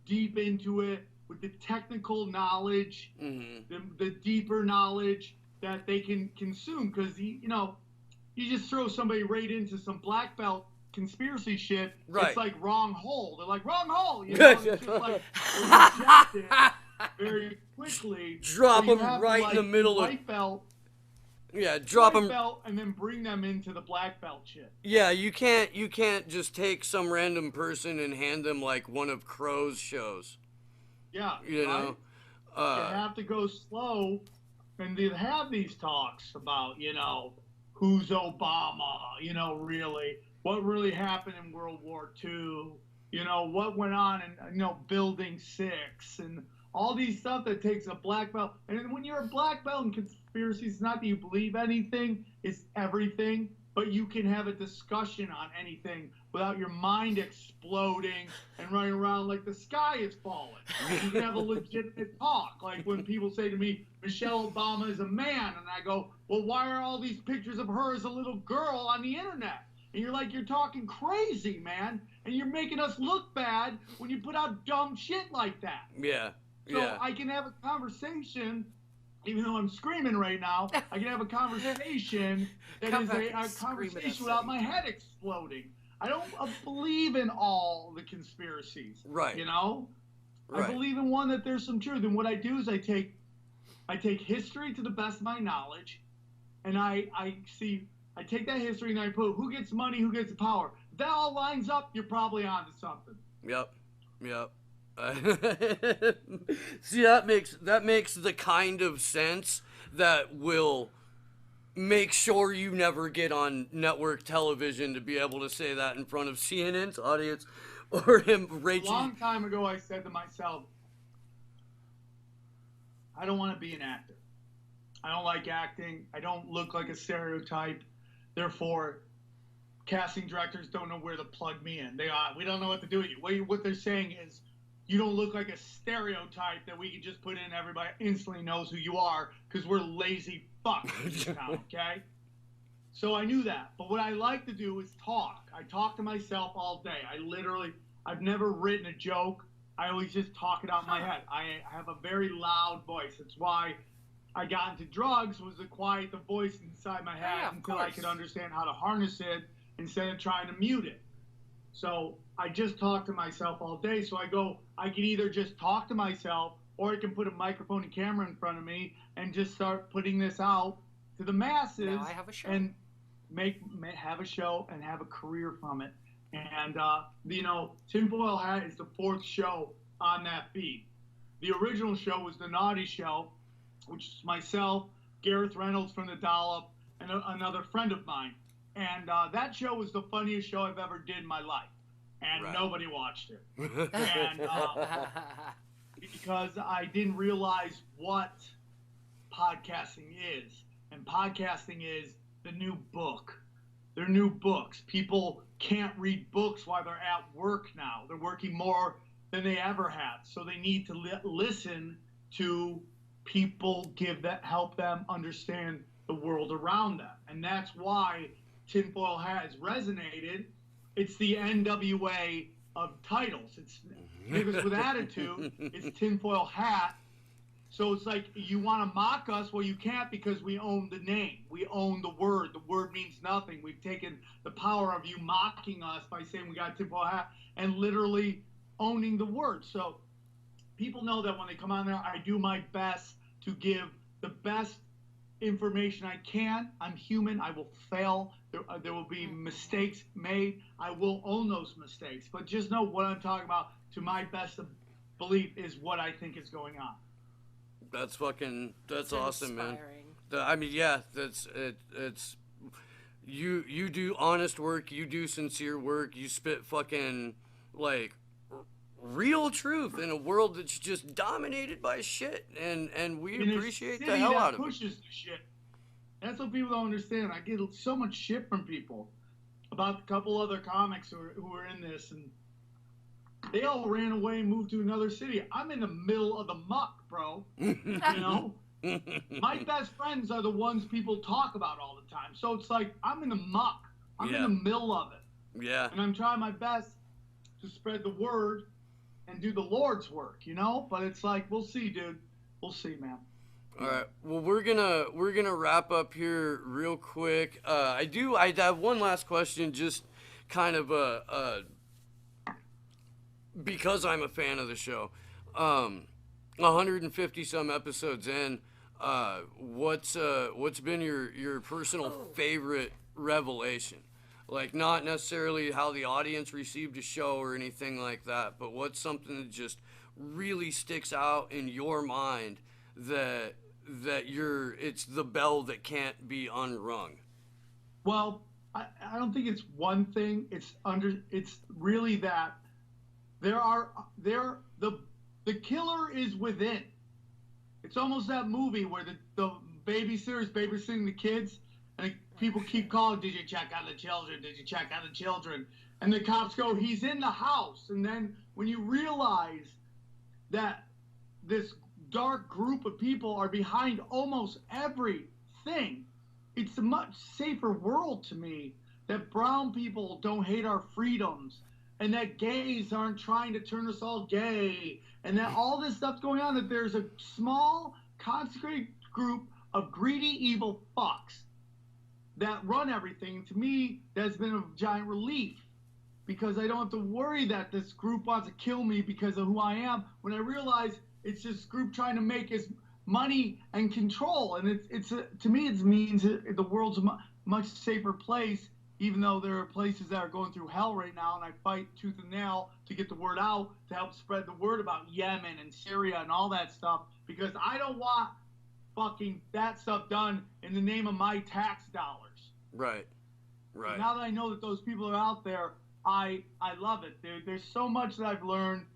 deep into it with the technical knowledge, the deeper knowledge that they can consume. Because, you just throw somebody right into some black belt conspiracy shit. Right. It's like wrong hole. They're like, wrong hole. It's just like they reject it very quickly. Drop so them right in the middle of white belt. Yeah, drop them belt and then bring them into the black belt shit. Yeah, you can't just take some random person and hand them like one of Crow's shows. Yeah, you know. You have to go slow, and they have these talks about who's Obama, really what really happened in World War II, what went on in Building 6 and all these stuff that takes a black belt. And when you're a black belt in conspiracies, it's not that you believe anything, it's everything. But you can have a discussion on anything without your mind exploding and running around like the sky is falling. You can have a legitimate talk. Like when people say to me, Michelle Obama is a man, and I go, well, why are all these pictures of her as a little girl on the internet? And you're like, you're talking crazy, man. And you're making us look bad when you put out dumb shit like that. Yeah. So I can have a conversation, even though I'm screaming right now, I can have a conversation that is a conversation without my head exploding. I don't believe in all the conspiracies. Right. I believe in one that there's some truth. And what I do is I take history to the best of my knowledge, and I take that history and I put who gets money, who gets the power. If that all lines up, you're probably onto something. Yep. See, that makes the kind of sense that will make sure you never get on network television to be able to say that in front of CNN's audience or him raging. A long time ago, I said to myself, I don't want to be an actor. I don't like acting. I don't look like a stereotype. Therefore, casting directors don't know where to plug me in. We don't know what to do with you. What they're saying is, you don't look like a stereotype that we can just put in. Everybody instantly knows who you are because we're lazy fucks in this town, okay? So I knew that. But what I like to do is talk. I talk to myself all day. I've never written a joke. I always just talk it out in my head. I have a very loud voice. That's why I got into drugs, was to quiet the voice inside my head until I could understand how to harness it instead of trying to mute it. So I just talk to myself all day. So I can either just talk to myself, or I can put a microphone and camera in front of me and just start putting this out to the masses. Now I have a show. And have a show and have a career from it. And, Tinfoil Hat is the 4th show on that feed. The original show was The Naughty Show, which is myself, Gareth Reynolds from The Dollop, and another friend of mine. And that show was the funniest show I've ever did in my life. And nobody watched it. And because I didn't realize what podcasting is. And podcasting is the new book. They're new books. People can't read books while they're at work now. They're working more than they ever have. So they need to listen to people help them understand the world around them. And that's why Tinfoil Hat has resonated. It's the NWA of titles. It's Niggas with Attitude. It's Tinfoil Hat. So it's like, you want to mock us? Well, you can't, because we own the name. We own the word. The word means nothing. We've taken the power of you mocking us by saying we got a Tinfoil Hat and literally owning the word. So people know that when they come on there, I do my best to give the best information I can. I'm human. I will fail. There will be mistakes made. I will own those mistakes. But just know what I'm talking about, to my best of belief, is what I think is going on. That's awesome, inspiring. man. I mean, yeah, it's you do honest work, you do sincere work, you spit fucking like real truth in a world that's just dominated by shit, and we in appreciate the hell out of it. Pushes the shit. That's what people don't understand. I get so much shit from people about a couple other comics who are in this, and they all ran away and moved to another city. I'm in the middle of the muck, bro. You know? My best friends are the ones people talk about all the time. So it's like, I'm in the muck. I'm in the middle of it. Yeah. And I'm trying my best to spread the word and do the Lord's work, you know? But it's like, we'll see, dude. We'll see, man. All right. Well, we're gonna wrap up here real quick. I have one last question, just kind of because I'm a fan of the show. 150 some episodes in. What's been your personal favorite revelation? Like, not necessarily how the audience received a show or anything like that, but what's something that just really sticks out in your mind that it's the bell that can't be unrung? Well, I don't think it's one thing. It's really that the killer is within. It's almost that movie where the babysitter's babysitting the kids, and people keep calling, "Did you check on the children? Did you check on the children?" And the cops go, "He's in the house." And then when you realize that this dark group of people are behind almost everything, it's a much safer world to me that brown people don't hate our freedoms, and that gays aren't trying to turn us all gay, and that all this stuff's going on, that there's a small, concentrated group of greedy, evil fucks that run everything. To me, that's been a giant relief, because I don't have to worry that this group wants to kill me because of who I am, when I realize it's this group trying to make his money and control. And to me, it means the world's a much safer place, even though there are places that are going through hell right now, and I fight tooth and nail to get the word out, to help spread the word about Yemen and Syria and all that stuff, because I don't want fucking that stuff done in the name of my tax dollars. Right. And now that I know that those people are out there, I love it. There's so much that I've learned,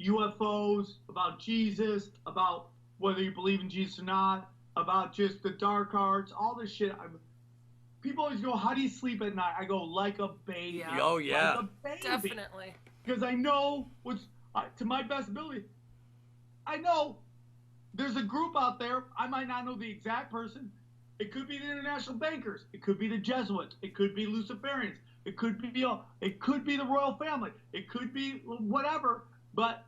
UFOs, about Jesus, about whether you believe in Jesus or not, about just the dark arts, all this shit. People always go, "How do you sleep at night?" I go, "Like a baby." Yeah. Oh, yeah. Like a baby. Definitely. Because I know to my best ability, I know there's a group out there. I might not know the exact person. It could be the international bankers. It could be the Jesuits. It could be Luciferians. It could be the royal family. It could be whatever. But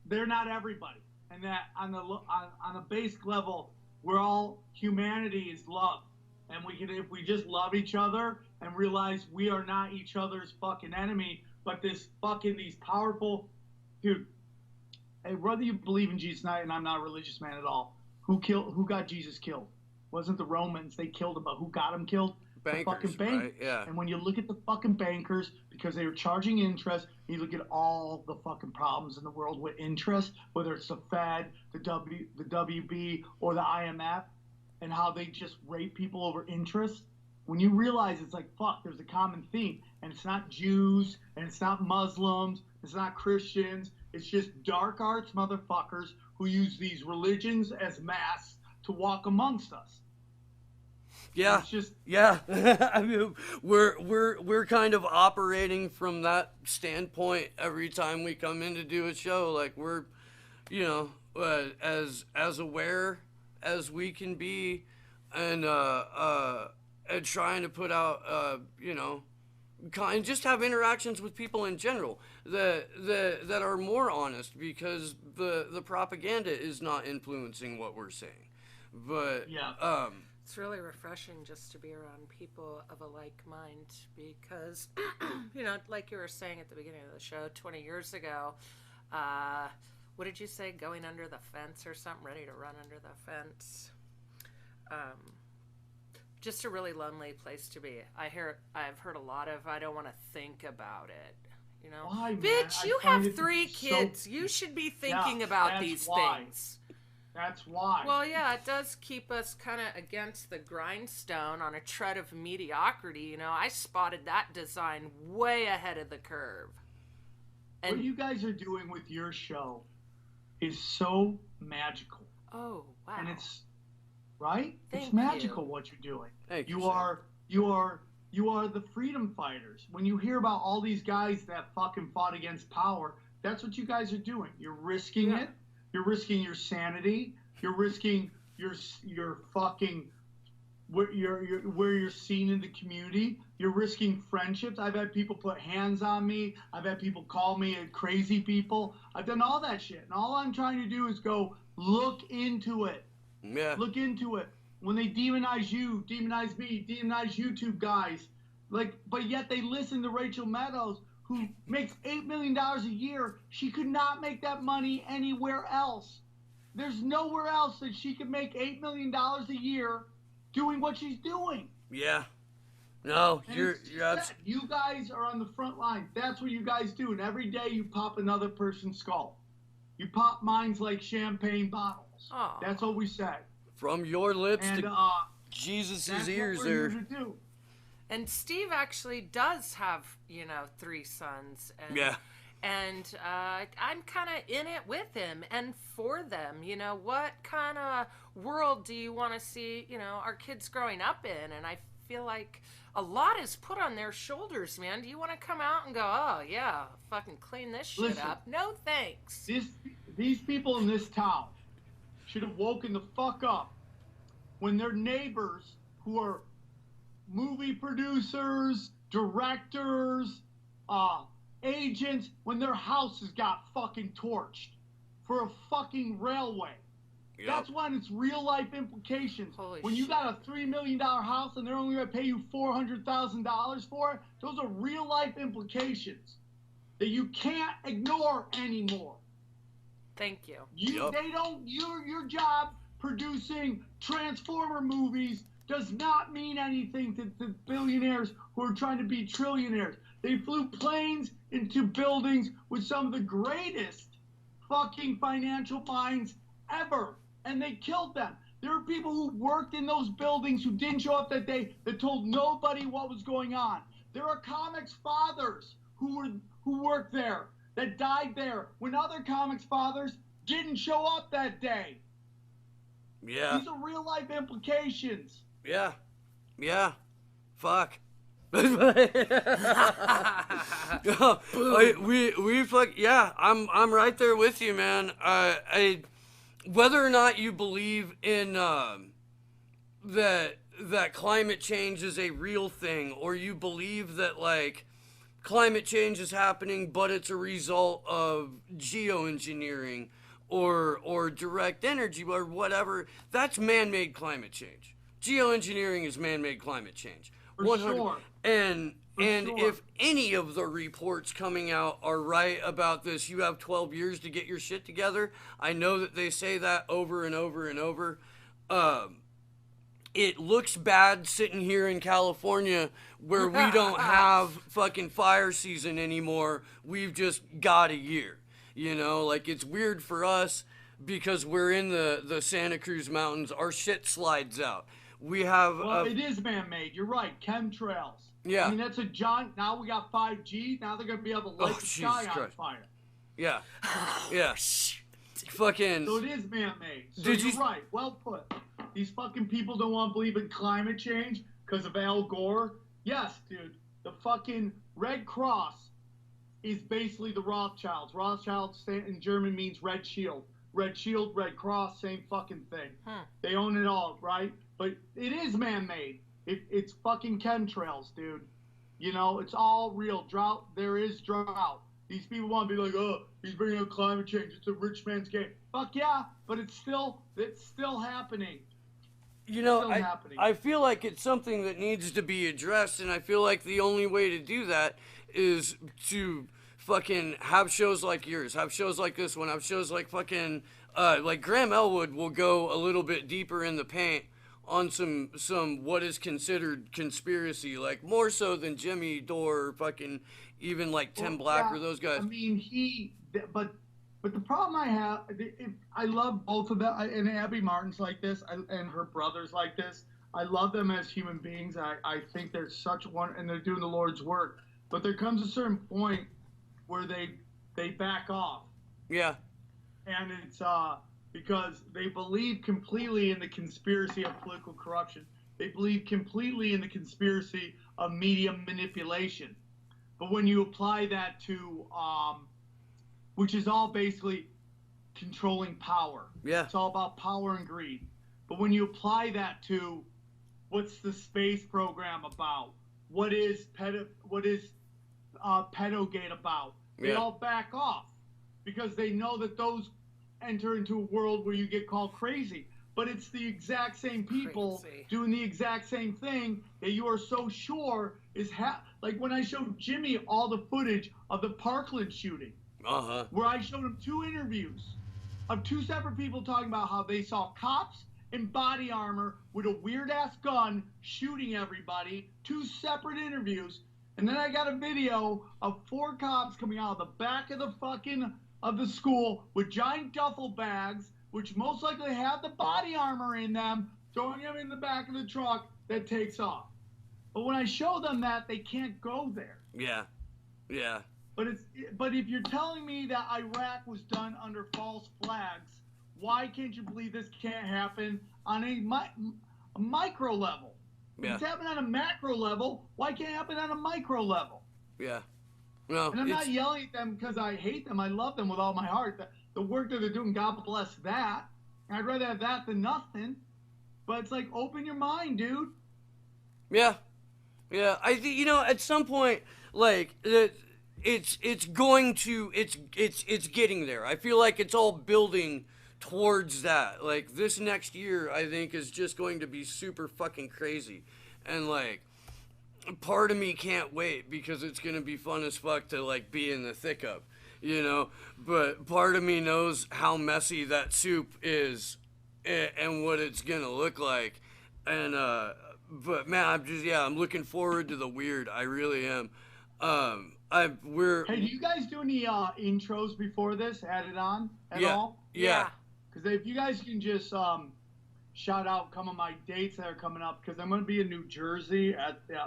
they're not everybody. And that on a basic level, humanity is love. And if we just love each other and realize we are not each other's fucking enemy, but these powerful, dude. Hey, whether you believe in Jesus or not, and I'm not a religious man at all, who got Jesus killed? Wasn't the Romans? They killed him, but who got him killed? Bankers, the fucking bankers. Right? Yeah. And when you look at the fucking bankers, because they were charging interest, and you look at all the fucking problems in the world with interest, whether it's the Fed, the WB, or the IMF, and how they just rape people over interest. When you realize it's like, fuck, there's a common theme, and it's not Jews, and it's not Muslims, it's not Christians, it's just dark arts motherfuckers who use these religions as masks to walk amongst us. Yeah. It's just, yeah. I mean, we're kind of operating from that standpoint every time we come in to do a show. Like, we're, as aware as we can be, and trying to put out, just have interactions with people in general that are more honest, because the propaganda is not influencing what we're saying. But yeah. It's really refreshing just to be around people of a like mind, because, like you were saying at the beginning of the show, 20 years ago, what did you say, going under the fence or something, ready to run under the fence? Just a really lonely place to be. I've heard a lot of, I don't want to think about it. Why, Bitch, man? you have 3 kids. You should be thinking about these things. That's why. Well, yeah, it does keep us kind of against the grindstone on a tread of mediocrity. You know, I spotted that design way ahead of the curve. And what you guys are doing with your show is so magical. Oh, wow. And it's right? Thank it's magical you. what you're doing. Thank you, you are the freedom fighters. When you hear about all these guys that fucking fought against power, that's what you guys are doing. You're risking it. You're risking your sanity. You're risking your fucking where you're seen in the community. You're risking friendships. I've had people put hands on me. I've had people call me crazy people. I've done all that shit. And all I'm trying to do is go look into it. Yeah. Look into it. When they demonize you, demonize me, demonize YouTube guys, but yet they listen to Rachel Meadows, who makes $8 million a year. She could not make that money anywhere else. There's nowhere else that she could make $8 million a year doing what she's doing. Yeah. No, you're you guys are on the front line. That's what you guys do. And every day you pop another person's skull. You pop minds like champagne bottles. Aww. That's what we say. From your lips and, to Jesus' ears what we're there. here to do. And Steve actually does have, 3 sons. And, Yeah. And I'm kind of in it with him and for them. What kind of world do you want to see, our kids growing up in? And I feel like a lot is put on their shoulders, man. Do you want to come out and go, oh, yeah, fucking clean this shit up? No, thanks. These people in this town should have woken the fuck up when their neighbors, who are movie producers, directors, agents, when their houses got fucking torched for a fucking railway. Yep. That's when it's real life implications. Holy when you got a $3 million house and they're only going to pay you $400,000 for it, those are real life implications that you can't ignore anymore. Thank you. They don't. Your job producing Transformer movies does not mean anything to the billionaires who are trying to be trillionaires. They flew planes into buildings with some of the greatest fucking financial minds ever, and they killed them. There are people who worked in those buildings who didn't show up that day that told nobody what was going on. There are comics fathers who worked there that died there when other comics fathers didn't show up that day. Yeah. These are real life implications. Yeah. Fuck. we fuck. Yeah, I'm right there with you, man. Whether or not you believe in that climate change is a real thing, or you believe that like climate change is happening, but it's a result of geoengineering or direct energy or whatever, that's man-made climate change. Geoengineering is man-made climate change. For sure. And if any of the reports coming out are right about this, you have 12 years to get your shit together. I know that they say that over and over and over. It looks bad sitting here in California where we don't have fucking fire season anymore. We've just got a year. Like it's weird for us because we're in the Santa Cruz Mountains. Our shit slides out. We have... Well, it is man-made. You're right. Chemtrails. Yeah. I mean, that's a giant... Now we got 5G. Now they're going to be able to light the sky on fire. Yeah. Yeah. Fucking... So it is man-made. So you're right. Well put. These fucking people don't want to believe in climate change because of Al Gore. Yes, dude. The fucking Red Cross is basically the Rothschilds. Rothschilds in German means Red Shield. Red Shield, Red Cross, same fucking thing. They own it all, right? But it is man-made. It's fucking chemtrails, dude. It's all real. Drought, there is drought. These people want to be like, oh, he's bringing up climate change. It's a rich man's game. Fuck yeah, but it's still happening. I feel like it's something that needs to be addressed, and I feel like the only way to do that is to fucking have shows like yours, have shows like this one, have shows like fucking, like Graham Elwood will go a little bit deeper in the paint on some what is considered conspiracy, like more so than Jimmy Dore or fucking even like Tim Black or those guys. I mean, but But the problem I have, I love both of them, and Abby Martin's like this, and her brother's like this. I love them as human beings. I think they're such one, and they're doing the Lord's work. But there comes a certain point where they back off. Yeah. And it's because they believe completely in the conspiracy of political corruption. They believe completely in the conspiracy of media manipulation. But when you apply that to, which is all basically controlling power. Yeah. It's all about power and greed. But when you apply that to what's the space program about? What is Pedogate about? They all back off because they know that those enter into a world where you get called crazy. But it's the exact same people doing the exact same thing that you are so sure is like when I showed Jimmy all the footage of the Parkland shooting, where I showed him 2 interviews of 2 separate people talking about how they saw cops in body armor with a weird ass gun shooting everybody. 2 separate interviews, and then I got a video of 4 cops coming out of the back of the school with giant duffel bags, which most likely have the body armor in them, throwing them in the back of the truck that takes off. But when I show them that, they can't go there. Yeah. Yeah. But if you're telling me that Iraq was done under false flags, why can't you believe this can't happen on a micro level? Yeah. It's happening on a macro level. Why can't it happen on a micro level? Yeah. No. And I'm not yelling at them because I hate them. I love them with all my heart. The work that they're doing, God bless that. I'd rather have that than nothing. But it's like, open your mind, dude. Yeah. Yeah. I think, at some point, like, it's getting there. I feel like it's all building towards that. Like, this next year, I think, is just going to be super fucking crazy. And, like, part of me can't wait because it's going to be fun as fuck to, like, be in the thick of. But part of me knows how messy that soup is and what it's gonna look like, and but man, I'm looking forward to the weird. I really am. Hey, do you guys do any intros before this added on at all? Yeah. Because if you guys can just shout out some of my dates that are coming up, because I'm gonna be in New Jersey at the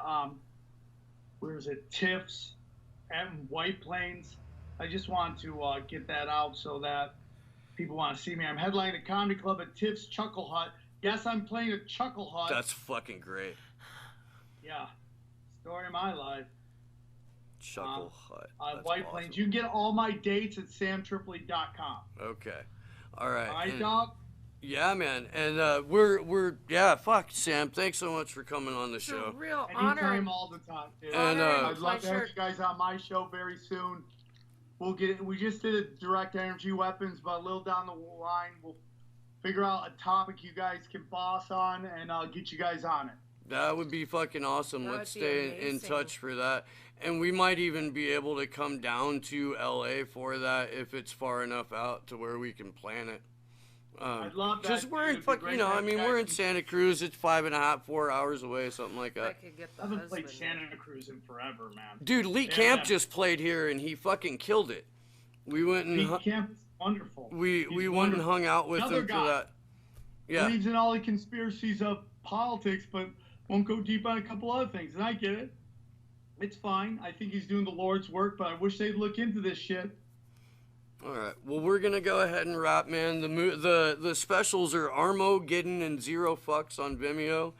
where is it, TIFF's and White Plains. I just want to get that out so that people want to see me. I'm headlining a comedy club at Tiff's Chuckle Hut. Yes, I'm playing a Chuckle Hut. That's fucking great. Yeah. Story of my life. Chuckle Hut. White Plains. Awesome. You can get all my dates at samtripoli.com. Okay. All right. All right, dog? Yeah, man. And fuck, Sam. Thanks so much for coming on the show. It's a real honor. Anytime, all the time, dude. And I'd love to have you guys on my show very soon. We just did a direct energy weapons, but a little down the line, we'll figure out a topic you guys can boss on, and I'll get you guys on it. That would be fucking awesome. Let's stay in touch for that. And we might even be able to come down to LA for that if it's far enough out to where we can plan it. I'd love that. Because we're in we're in Santa Cruz. It's 5.5, 4 hours away, something like that. I haven't played Santa Cruz in forever, man. Dude, Lee Camp just played here and he fucking killed it. We went and Lee Camp is wonderful. We went and hung out with him for that. Yeah. Believes in all the conspiracies of politics, but won't go deep on a couple other things, and I get it. It's fine. I think he's doing the Lord's work, but I wish they'd look into this shit. All right. Well, we're gonna go ahead and wrap, man. The specials are Armageddon and Zero Fucks on Vimeo.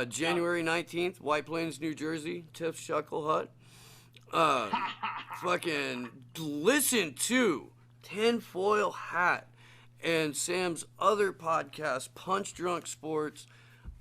January 19th, White Plains, New Jersey, Tiff's Chuckle Hut. Fucking listen to Tinfoil Hat and Sam's other podcast, Punch Drunk Sports.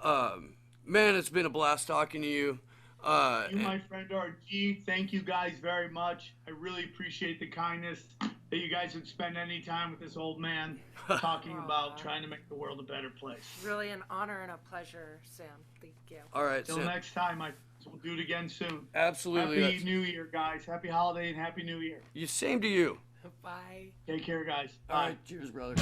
Man, it's been a blast talking to you. My friend RG, thank you guys very much. I really appreciate the kindness that you guys would spend any time with this old man talking about trying to make the world a better place. Really an honor and a pleasure, Sam. Thank you. All right, Till next time, we'll do it again soon. Absolutely. Happy New Year, guys. Happy holiday and Happy New Year. Same to you. Bye. Take care, guys. Bye. All right, cheers, brother.